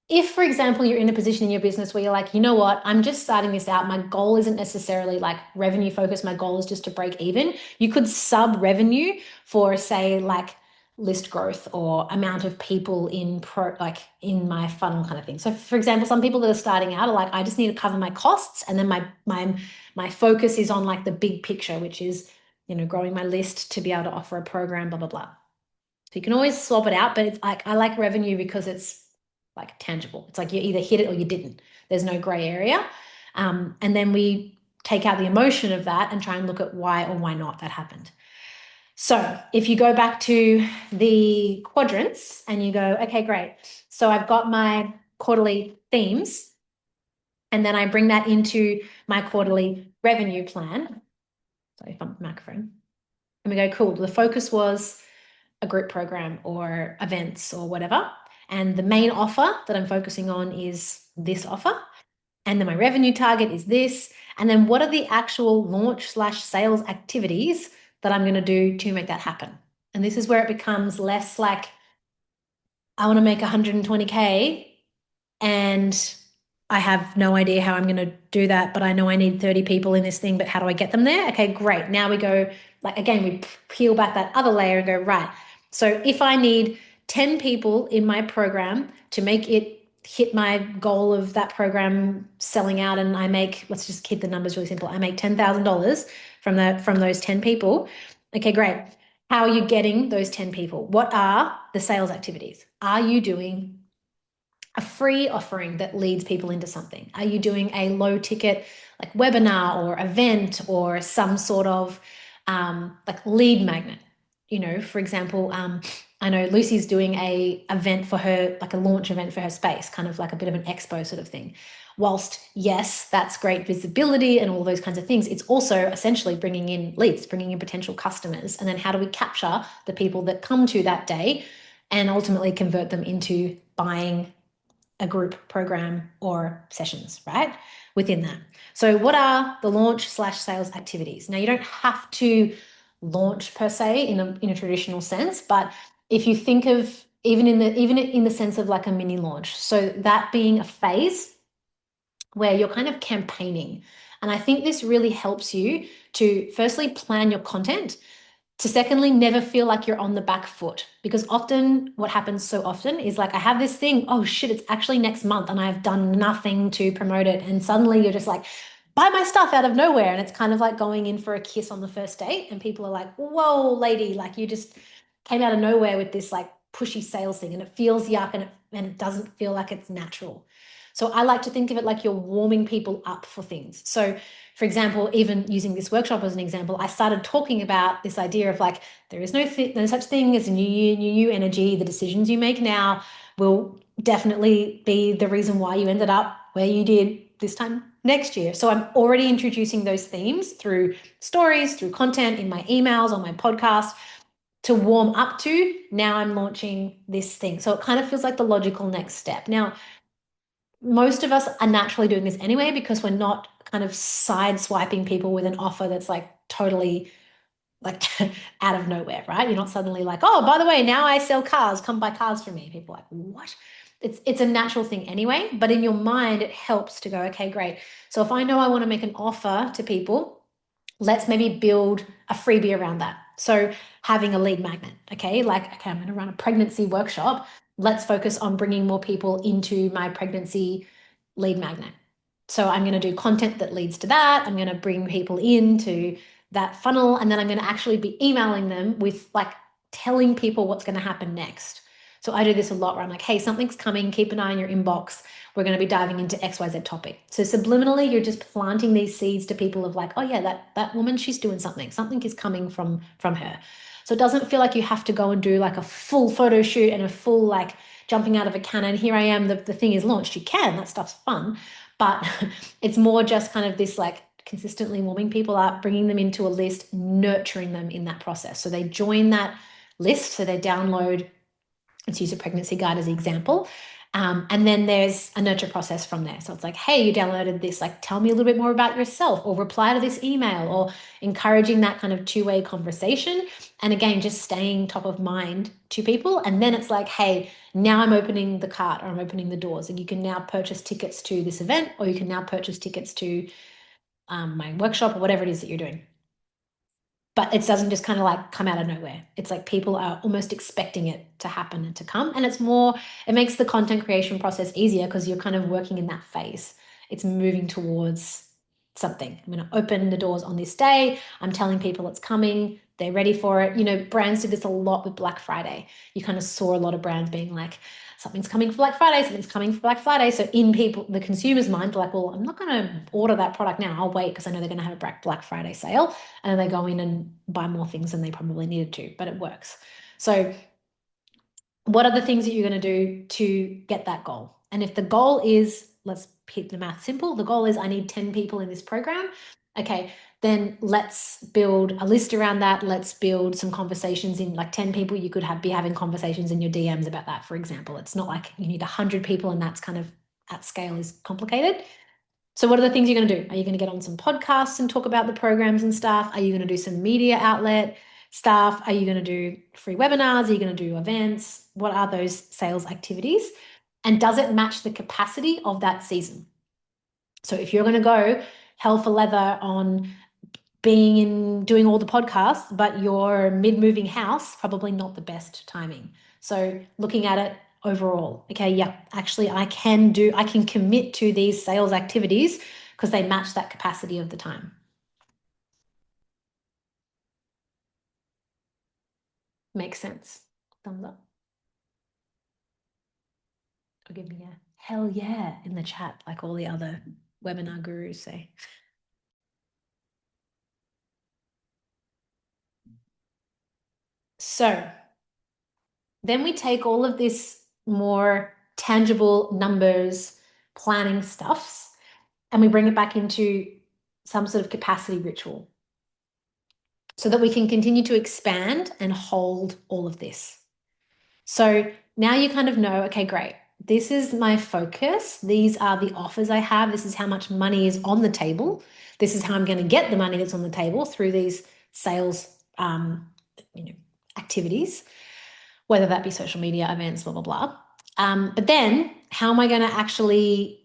if, for example, you're in a position in your business where you're like, you know what, I'm just starting this out. My goal isn't necessarily like revenue focused. My goal is just to break even. You could sub revenue for, say, like list growth or amount of people in like in my funnel kind of thing. So for example, some people that are starting out are like, I just need to cover my costs, and then my focus is on like the big picture, which is, growing my list to be able to offer a program, blah blah blah. So you can always swap it out, but it's like, I like revenue because it's like tangible. It's like you either hit it or you didn't. There's no gray area. And then we take out the emotion of that and try and look at why or why not that happened. So if you go back to the quadrants and you go, okay, great. So I've got my quarterly themes, and then I bring that into my quarterly revenue plan. Sorry, bump the microphone. And we go, cool. The focus was a group program or events or whatever. And the main offer that I'm focusing on is this offer. And then my revenue target is this. And then what are the actual launch/sales activities that I'm going to do to make that happen? And this is where it becomes less like, I want to make 120K and I have no idea how I'm going to do that, but I know I need 30 people in this thing, but how do I get them there? Okay, great. Now we go, like, again, we peel back that other layer and go, right. So if I need 10 people in my program to make it hit my goal of that program selling out, and I make, let's just keep the numbers really simple, I make $10,000 from those 10 people. Okay, great. How are you getting those 10 people? What are the sales activities? Are you doing a free offering that leads people into something? Are you doing a low ticket like webinar or event or some sort of like lead magnet? For example, I know Lucy's doing a event for her, like a launch event for her space, kind of like a bit of an expo sort of thing. Whilst, yes, that's great visibility and all those kinds of things, it's also essentially bringing in leads, bringing in potential customers. And then how do we capture the people that come to that day and ultimately convert them into buying a group program or sessions, right? Within that. So what are the launch/sales activities? Now, you don't have to launch per se in a traditional sense, but if you think of even in the sense of like a mini launch, so that being a phase where you're kind of campaigning. And I think this really helps you to firstly plan your content, to secondly, never feel like you're on the back foot, because often what happens so often is like, I have this thing, oh shit, it's actually next month and I've done nothing to promote it. And suddenly you're just like, buy my stuff out of nowhere. And it's kind of like going in for a kiss on the first date. And people are like, whoa, lady, like you just came out of nowhere with this like pushy sales thing, and it feels yuck, and it doesn't feel like it's natural. So I like to think of it like you're warming people up for things. So for example, even using this workshop as an example, I started talking about this idea of like, there is no such thing as a new year, new energy. The decisions you make now will definitely be the reason why you ended up where you did this time next year. So I'm already introducing those themes through stories, through content in my emails, on my podcast, to warm up to, now I'm launching this thing. So it kind of feels like the logical next step. Now, most of us are naturally doing this anyway, because we're not kind of side swiping people with an offer that's like totally like out of nowhere, right? You're not suddenly like, oh, by the way, now I sell cars, come buy cars from me. People are like, what? it's a natural thing anyway, but in your mind, it helps to go, okay, great. So if I know I want to make an offer to people, let's maybe build a freebie around that. So having a lead magnet, okay, like, okay, I'm going to run a pregnancy workshop. Let's focus on bringing more people into my pregnancy lead magnet. So I'm going to do content that leads to that. I'm going to bring people into that funnel, and then I'm going to actually be emailing them with like telling people what's going to happen next. So I do this a lot where I'm like, hey, something's coming, keep an eye on your inbox. We're going to be diving into XYZ topic. So subliminally, you're just planting these seeds to people of like, oh yeah, that woman, she's doing something. Something is coming from her. So it doesn't feel like you have to go and do like a full photo shoot and a full like jumping out of a cannon. Here I am, the thing is launched. You can, that stuff's fun. But it's more just kind of this like consistently warming people up, bringing them into a list, nurturing them in that process. So they join that list, so they download, let's use a pregnancy guide as an example. And then there's a nurture process from there. So it's like, hey, you downloaded this, like, tell me a little bit more about yourself, or reply to this email, or encouraging that kind of two-way conversation. And again, just staying top of mind to people. And then it's like, hey, now I'm opening the cart, or I'm opening the doors, and you can now purchase tickets to this event, or you can now purchase tickets to my workshop, or whatever it is that you're doing. But it doesn't just kind of like come out of nowhere. It's like people are almost expecting it to happen and to come. And it's more, it makes the content creation process easier because you're kind of working in that phase. It's moving towards something. I'm going to open the doors on this day. I'm telling people it's coming. They're ready for it. You know, brands did this a lot with Black Friday. You kind of saw a lot of brands being like, something's coming for Black Friday, something's coming for Black Friday. So in people, the consumer's mind, they're like, well, I'm not going to order that product now. I'll wait because I know they're going to have a Black Friday sale. And then they go in and buy more things than they probably needed to, but it works. So what are the things that you're going to do to get that goal? And if the goal is, let's keep the math simple, the goal is I need 10 people in this program. Okay, then let's build a list around that. Let's build some conversations in like 10 people. You could be having conversations in your DMs about that, for example. It's not like you need 100 people and that's kind of at scale is complicated. So what are the things you're going to do? Are you going to get on some podcasts and talk about the programs and stuff? Are you going to do some media outlet stuff? Are you going to do free webinars? Are you going to do events? What are those sales activities? And does it match the capacity of that season? So if you're going to go hell for leather on being in doing all the podcasts, but your mid-moving house, probably not the best timing. So looking at it overall, okay, yeah, actually I can commit to these sales activities because they match that capacity of the time. Makes sense. Thumbs up. Or give me a hell yeah in the chat, like all the other webinar gurus say. So then we take all of this more tangible numbers, planning stuffs, and we bring it back into some sort of capacity ritual so that we can continue to expand and hold all of this. So now you kind of know, okay, great. This is my focus. These are the offers I have. This is how much money is on the table. This is how I'm going to get the money that's on the table through these sales activities, whether that be social media events, blah, blah, blah. But then how am I going to actually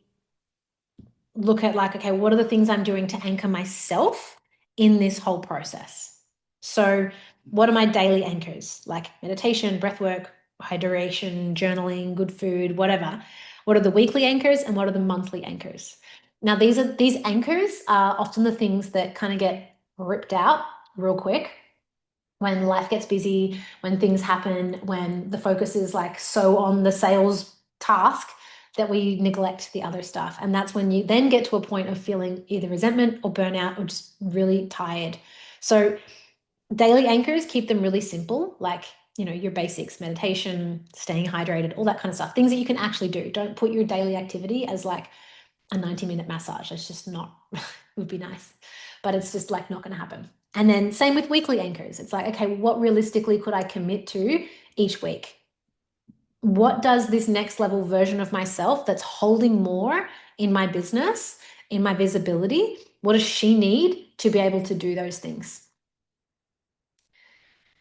look at like, okay, what are the things I'm doing to anchor myself in this whole process? So what are my daily anchors? Like meditation, breath work, hydration, journaling, good food, whatever. What are the weekly anchors and what are the monthly anchors? Now, these anchors are often the things that kind of get ripped out real quick when life gets busy, when things happen, when the focus is like so on the sales task that we neglect the other stuff. And that's when you then get to a point of feeling either resentment or burnout or just really tired. So daily anchors, keep them really simple, like, you know, your basics, meditation, staying hydrated, all that kind of stuff, things that you can actually do. Don't put your daily activity as like a 90-minute massage. It's just not, it would be nice, but it's just like not going to happen. And then same with weekly anchors. It's like, okay, what realistically could I commit to each week? What does this next level version of myself that's holding more in my business, in my visibility, what does she need to be able to do those things?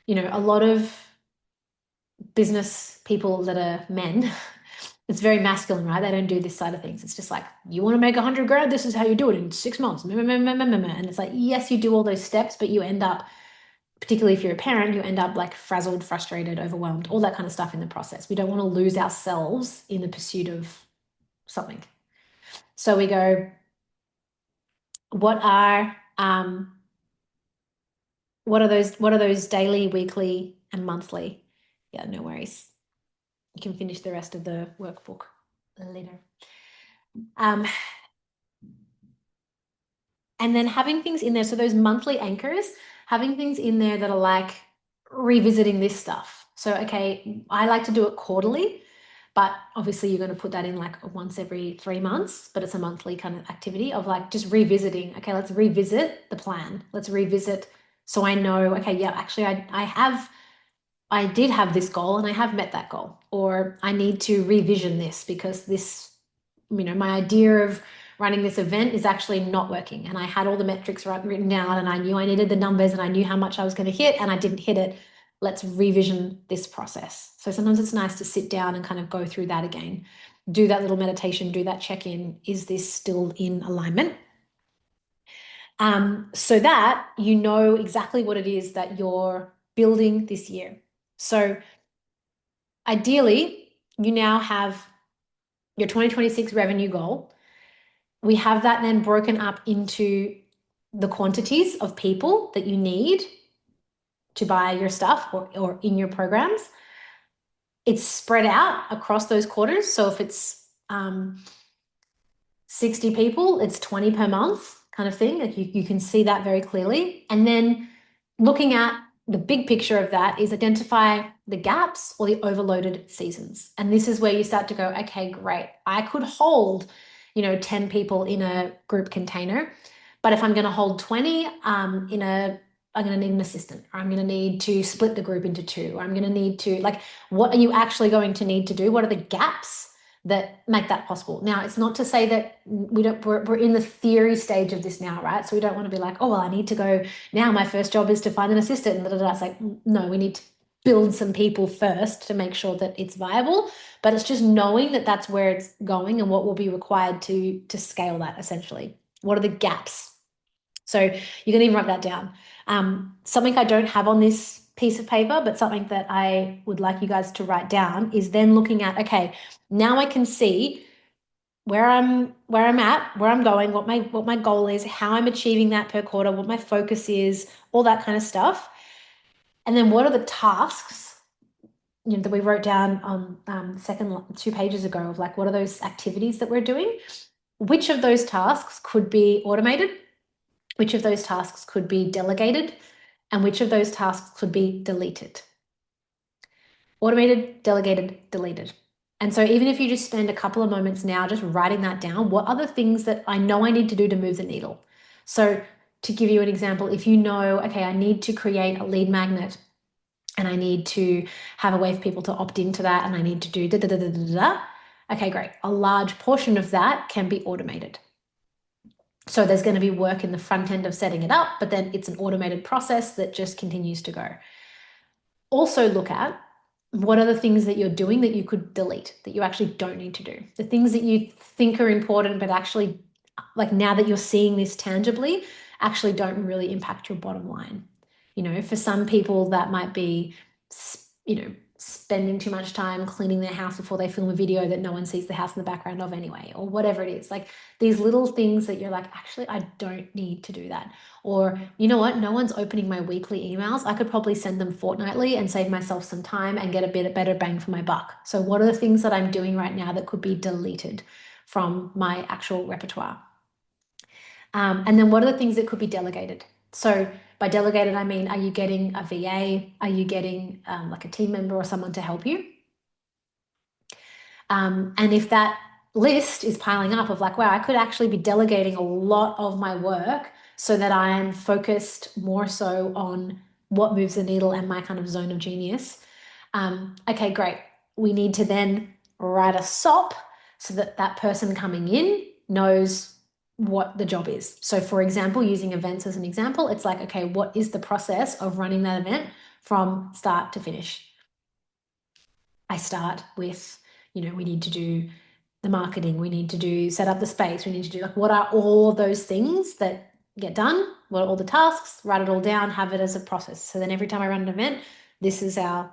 You know, a lot of business people that are men, It's very masculine, right? They don't do this side of things. It's just like, you want to make 100 grand, this is how you do it in 6 months. And it's like, yes, you do all those steps, but you end up, particularly if you're a parent, you end up like frazzled, frustrated, overwhelmed, all that kind of stuff in the process. We don't want to lose ourselves in the pursuit of something. So we go, what are those daily, weekly, and monthly? Yeah, no worries. You can finish the rest of the workbook later. And then having things in there, so those monthly anchors, having things in there that are like revisiting this stuff. So, okay, I like to do it quarterly, but obviously you're going to put that in like once every 3 months, but it's a monthly kind of activity of like just revisiting. Okay, let's revisit the plan. Let's revisit. So I know, okay, yeah, actually I did have this goal and I have met that goal, or I need to revision this because this, my idea of running this event is actually not working. And I had all the metrics written down and I knew I needed the numbers and I knew how much I was going to hit and I didn't hit it. Let's revision this process. So sometimes it's nice to sit down and kind of go through that again, do that little meditation, do that check-in. Is this still in alignment? So that you know exactly what it is that you're building this year. So ideally, you now have your 2026 revenue goal. We have that then broken up into the quantities of people that you need to buy your stuff or in your programs. It's spread out across those quarters. So if it's 60 people, it's 20 per month kind of thing. Like you can see that very clearly. And then looking at the big picture of that is identify the gaps or the overloaded seasons. And this is where you start to go, okay, great. I could hold, 10 people in a group container, but if I'm going to hold 20 I'm going to need an assistant, or I'm going to need to split the group into two, or I'm going to need to, like, what are you actually going to need to do? What are the gaps that make that possible? Now, it's not to say that we're in the theory stage of this now, right? So we don't want to be like, oh, well, I need to go now. My first job is to find an assistant. And It's like, no, we need to build some people first to make sure that it's viable. But it's just knowing that that's where it's going and what will be required to scale that essentially. What are the gaps? So you can even write that down. Something I don't have on this piece of paper, but something that I would like you guys to write down is then looking at, okay, now I can see where I'm at, where I'm going, what my goal is, how I'm achieving that per quarter, what my focus is, all that kind of stuff. And then what are the tasks, that we wrote down on second 2 pages ago of like, what are those activities that we're doing? Which of those tasks could be automated? Which of those tasks could be delegated? And which of those tasks could be deleted? Automated, delegated, deleted. And so even if you just spend a couple of moments now just writing that down, what are the things that I know I need to do to move the needle? So to give you an example, if you know, okay, I need to create a lead magnet and I need to have a way for people to opt into that and I need to do da da da da da da. Okay, great. A large portion of that can be automated. So there's going to be work in the front end of setting it up, but then it's an automated process that just continues to go. Also look at what are the things that you're doing that you could delete, that you actually don't need to do. The things that you think are important, but actually, like now that you're seeing this tangibly, actually don't really impact your bottom line. For some people that might be, spending too much time cleaning their house before they film a video that no one sees the house in the background of anyway, or whatever it is. Like these little things that you're like, actually, I don't need to do that. Or, you know what? No one's opening my weekly emails. I could probably send them fortnightly and save myself some time and get a bit better bang for my buck. So what are the things that I'm doing right now that could be deleted from my actual repertoire? And then what are the things that could be delegated? So by delegated, I mean, are you getting a VA? Are you getting like a team member or someone to help you? And if that list is piling up of like, wow, I could actually be delegating a lot of my work so that I'm focused more so on what moves the needle and my kind of zone of genius. Okay, great. We need to then write a SOP so that that person coming in knows what the job is. So for example, using events as an example, it's like, okay, what is the process of running that event from start to finish? I start with, we need to do the marketing, we need to do set up the space, we need to do like, what are all those things that get done? What are all the tasks? Write it all down, have it as a process. So then every time I run an event, this is our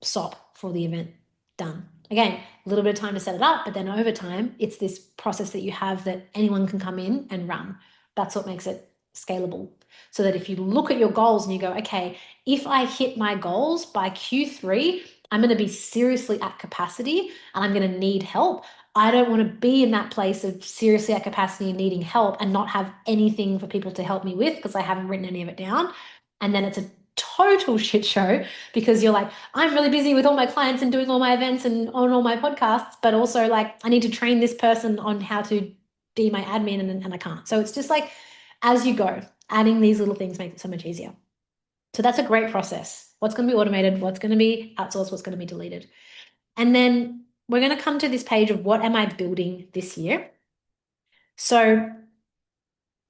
SOP for the event done. Again, a little bit of time to set it up, but then over time, it's this process that you have that anyone can come in and run. That's what makes it scalable. So that if you look at your goals and you go, okay, if I hit my goals by Q3, I'm going to be seriously at capacity and I'm going to need help. I don't want to be in that place of seriously at capacity and needing help and not have anything for people to help me with because I haven't written any of it down. And then it's a total shit show because you're like, I'm really busy with all my clients and doing all my events and on all my podcasts, but also like I need to train this person on how to be my admin and I can't. So it's just like as you go, adding these little things makes it so much easier. So that's a great process. What's going to be automated? What's going to be outsourced? What's going to be deleted? And then we're going to come to this page of what am I building this year? So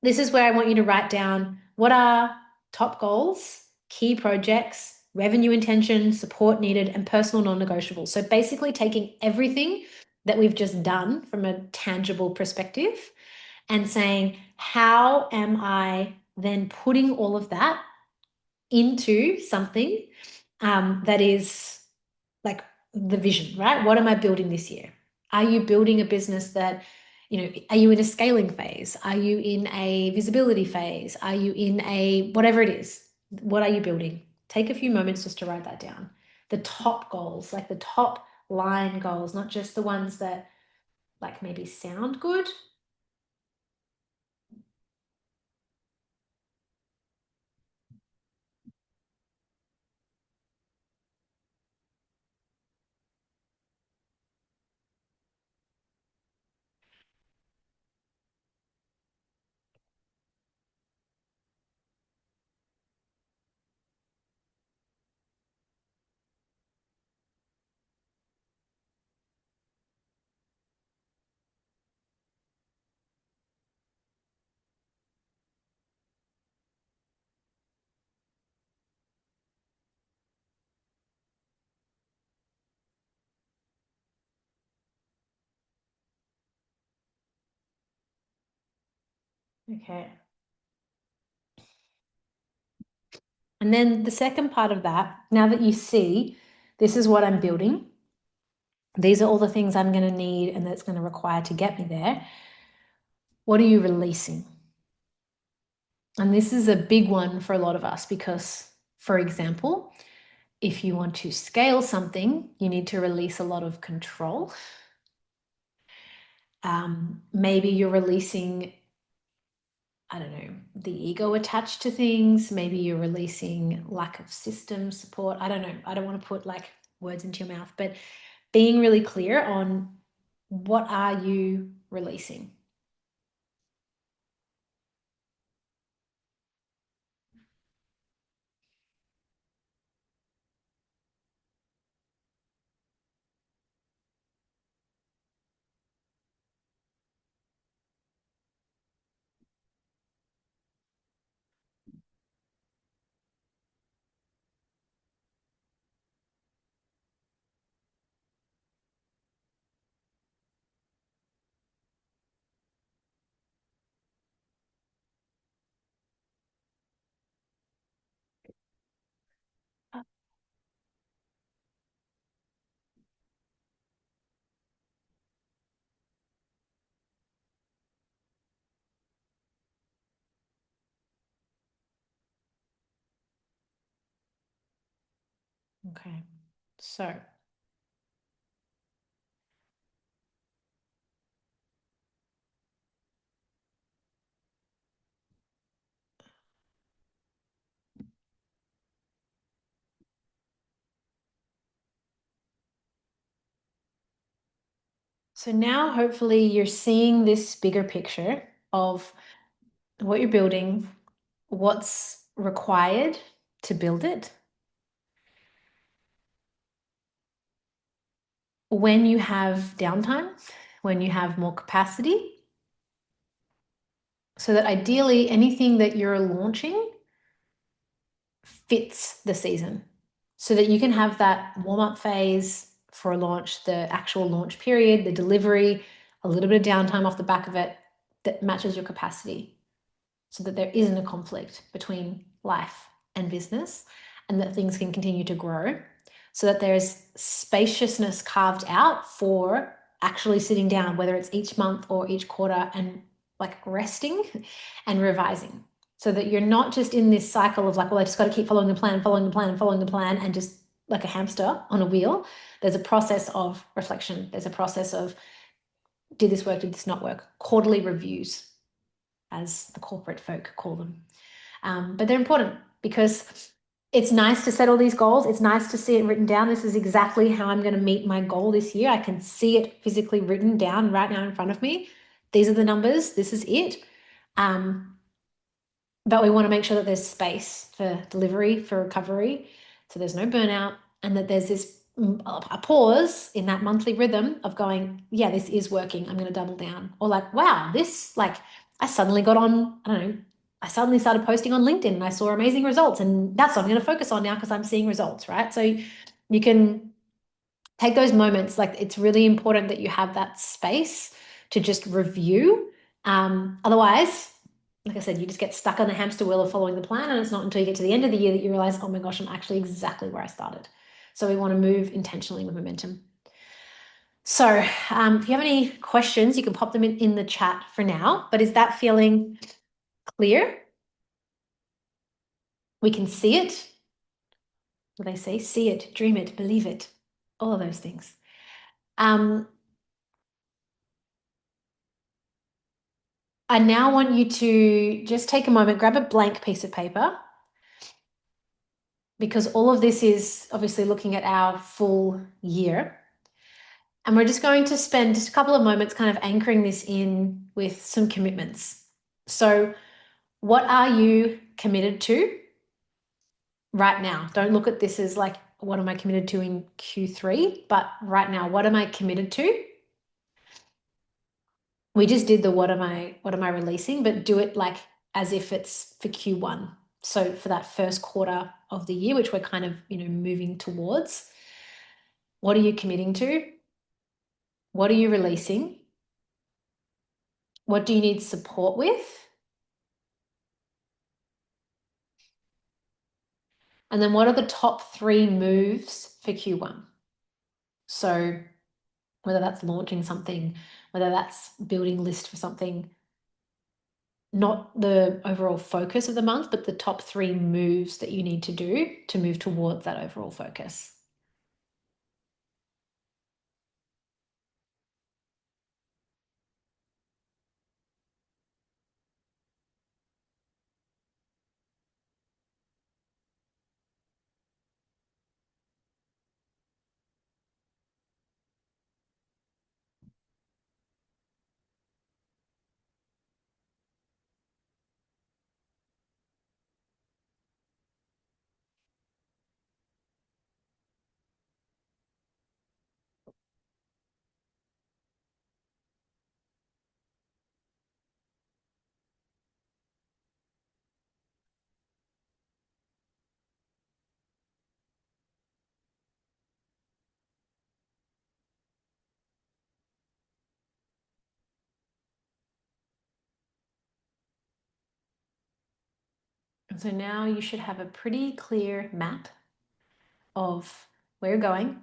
this is where I want you to write down what are top goals, key projects, revenue intention, support needed, and personal non-negotiables. So basically taking everything that we've just done from a tangible perspective and saying, how am I then putting all of that into something that is like the vision, right? What am I building this year? Are you building a business that, are you in a scaling phase? Are you in a visibility phase? Are you in a whatever it is? What are you building? Take a few moments just to write that down. The top goals, like the top line goals, not just the ones that like maybe sound good. Okay. And then the second part of that, now that you see, this is what I'm building, these are all the things I'm going to need and that's going to require to get me there. What are you releasing? And this is a big one for a lot of us because, for example, if you want to scale something, you need to release a lot of control. Maybe you're releasing, I don't know, the ego attached to things. Maybe you're releasing lack of system support. I don't know. I don't want to put like words into your mouth, but being really clear on what are you releasing? Okay, so now hopefully you're seeing this bigger picture of what you're building, what's required to build it. When you have downtime, when you have more capacity, so that ideally anything that you're launching fits the season so that you can have that warm-up phase, for a launch, the actual launch period, the delivery, a little bit of downtime off the back of it that matches your capacity so that there isn't a conflict between life and business and that things can continue to grow so that there's spaciousness carved out for actually sitting down, whether it's each month or each quarter, and like resting and revising so that you're not just in this cycle of like, well, I just got to keep following the plan, following the plan, following the plan, and just like a hamster on a wheel. There's a process of reflection. There's a process of, did this work? Did this not work? Quarterly reviews, as the corporate folk call them. But they're important because it's nice to set all these goals. It's nice to see it written down. This is exactly how I'm going to meet my goal this year. I can see it physically written down right now in front of me. These are the numbers. This is it. But we want to make sure that there's space for delivery, for recovery, so there's no burnout, and that there's this a pause in that monthly rhythm of going, yeah, this is working. I'm going to double down. Or like, wow, this, like, I suddenly got on, I don't know, I suddenly started posting on LinkedIn and I saw amazing results. And that's what I'm going to focus on now because I'm seeing results, right? So you can take those moments. Like, it's really important that you have that space to just review. Otherwise, like I said, you just get stuck on the hamster wheel of following the plan. And it's not until you get to the end of the year that you realize, oh my gosh, I'm actually exactly where I started. So we want to move intentionally with momentum. So if you have any questions, you can pop them in the chat for now. But is that feeling clear? We can see it. What do they say? See it, dream it, believe it. All of those things. I now want you to just take a moment, grab a blank piece of paper, because all of this is obviously looking at our full year. And we're just going to spend just a couple of moments kind of anchoring this in with some commitments. So, what are you committed to right now? Don't look at this as like, what am I committed to in Q3? But right now, what am I committed to? We just did the what am I releasing, but do it like as if it's for Q1. So for that first quarter of the year, which we're kind of, moving towards, what are you committing to? What are you releasing? What do you need support with? And then what are the top 3 moves for Q1? So whether that's launching something, whether that's building a list for something, not the overall focus of the month, but the top 3 moves that you need to do to move towards that overall focus. And so now you should have a pretty clear map of where you're going,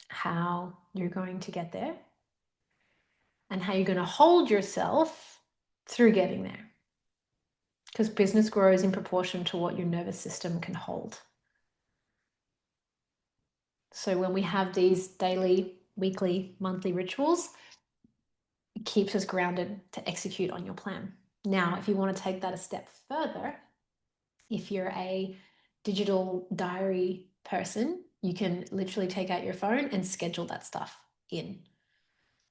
how you're going to get there, and how you're going to hold yourself through getting there. Because business grows in proportion to what your nervous system can hold. So when we have these daily, weekly, monthly rituals, it keeps us grounded to execute on your plan. Now, if you want to take that a step further, if you're a digital diary person, you can literally take out your phone and schedule that stuff in.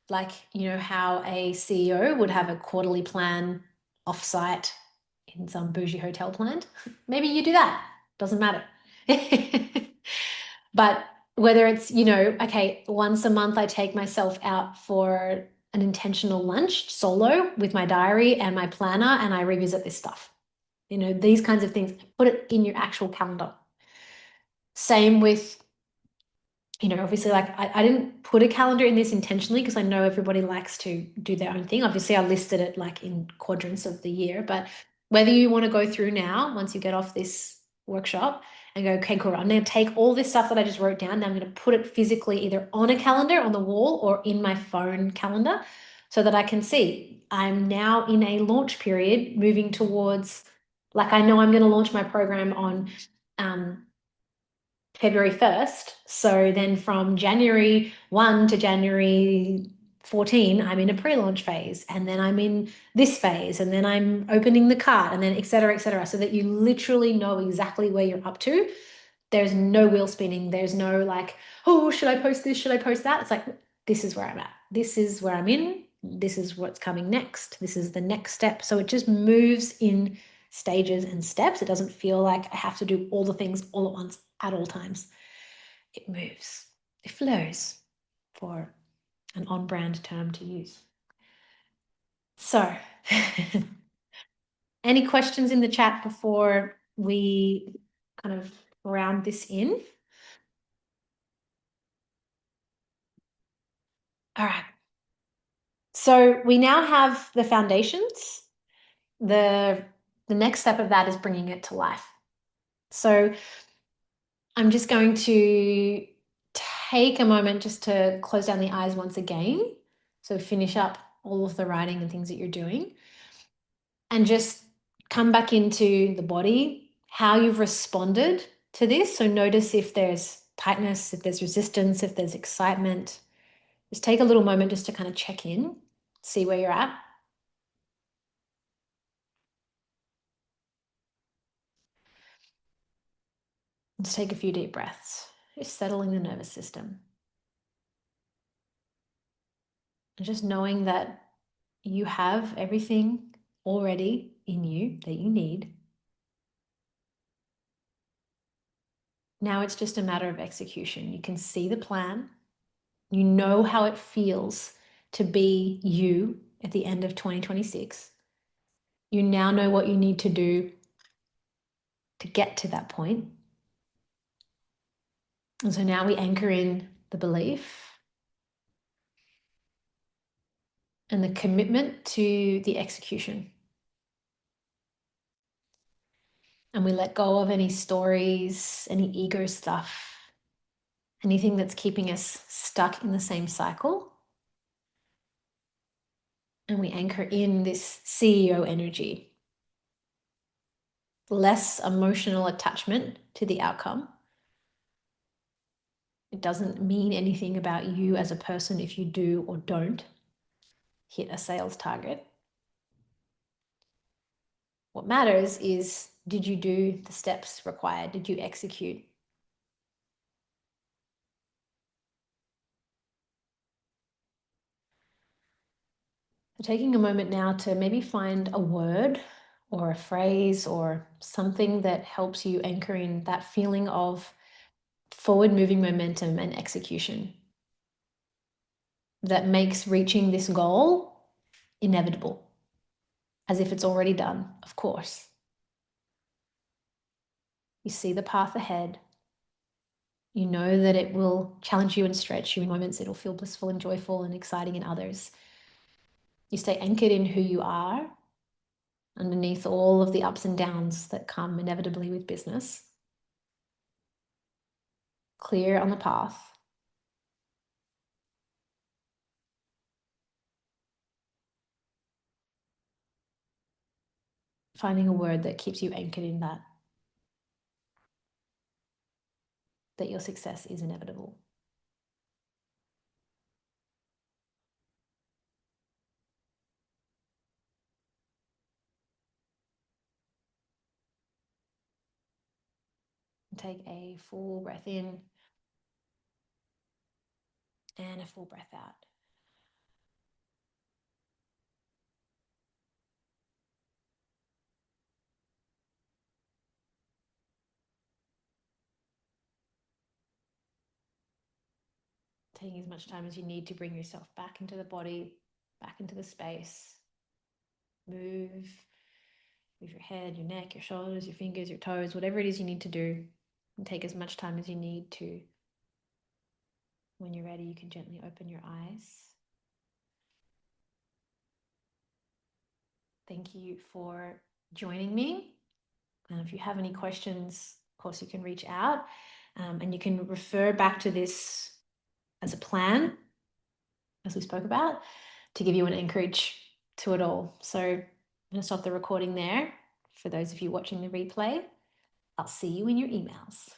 Like, how a CEO would have a quarterly plan offsite in some bougie hotel planned. Maybe you do that. Doesn't matter. But whether it's, okay, once a month I take myself out for an intentional lunch solo with my diary and my planner and I revisit this stuff. These kinds of things, put it in your actual calendar. Same with Obviously, like I didn't put a calendar in this intentionally because I know everybody likes to do their own thing. Obviously, I listed it like in quadrants of the year, but whether you want to go through now, once you get off this workshop and go, okay, cool, I'm going to take all this stuff that I just wrote down. Now I'm going to put it physically either on a calendar on the wall or in my phone calendar so that I can see I'm now in a launch period moving towards, like, I know I'm going to launch my program on, February 1st. So then from January 1 to January 14, I'm in a pre-launch phase, and then I'm in this phase, and then I'm opening the cart, and then et cetera, so that you literally know exactly where you're up to. There's no wheel spinning. There's no like, oh, should I post this? Should I post that? It's like, this is where I'm at. This is where I'm in. This is what's coming next. This is the next step. So it just moves in stages and steps. It doesn't feel like I have to do all the things all at once at all times. It moves, it flows, for an on brand term to use. So, any questions in the chat before we kind of round this in? All right. So we now have the foundations. The next step of that is bringing it to life. So I'm just going to take a moment just to close down the eyes once again. So finish up all of the writing and things that you're doing, and just come back into the body, how you've responded to this. So notice if there's tightness, if there's resistance, if there's excitement. Just take a little moment just to kind of check in, see where you're at. Let's take a few deep breaths, just settling the nervous system. And just knowing that you have everything already in you that you need. Now it's just a matter of execution. You can see the plan. You know how it feels to be you at the end of 2026. You now know what you need to do to get to that point. And so now we anchor in the belief and the commitment to the execution. And we let go of any stories, any ego stuff, anything that's keeping us stuck in the same cycle. And we anchor in this CEO energy. Less emotional attachment to the outcome. It doesn't mean anything about you as a person if you do or don't hit a sales target. What matters is, did you do the steps required? Did you execute? So taking a moment now to maybe find a word or a phrase or something that helps you anchor in that feeling of forward moving momentum and execution that makes reaching this goal inevitable, as if it's already done, of course. You see the path ahead. You know that it will challenge you and stretch you in moments. It'll feel blissful and joyful and exciting in others. You stay anchored in who you are underneath all of the ups and downs that come inevitably with business. Clear on the path. Finding a word that keeps you anchored in that your success is inevitable. Take a full breath in and a full breath out. Taking as much time as you need to bring yourself back into the body, back into the space. Move your head, your neck, your shoulders, your fingers, your toes, whatever it is you need to do. And take as much time as you need to When you're ready, you can gently open your eyes. Thank you for joining me. If you have any questions, of course, you can reach out, and you can refer back to this as a plan, as we spoke about, to give you an anchorage to it all. So I'm going to stop the recording there. For those of you watching the replay, I'll see you in your emails.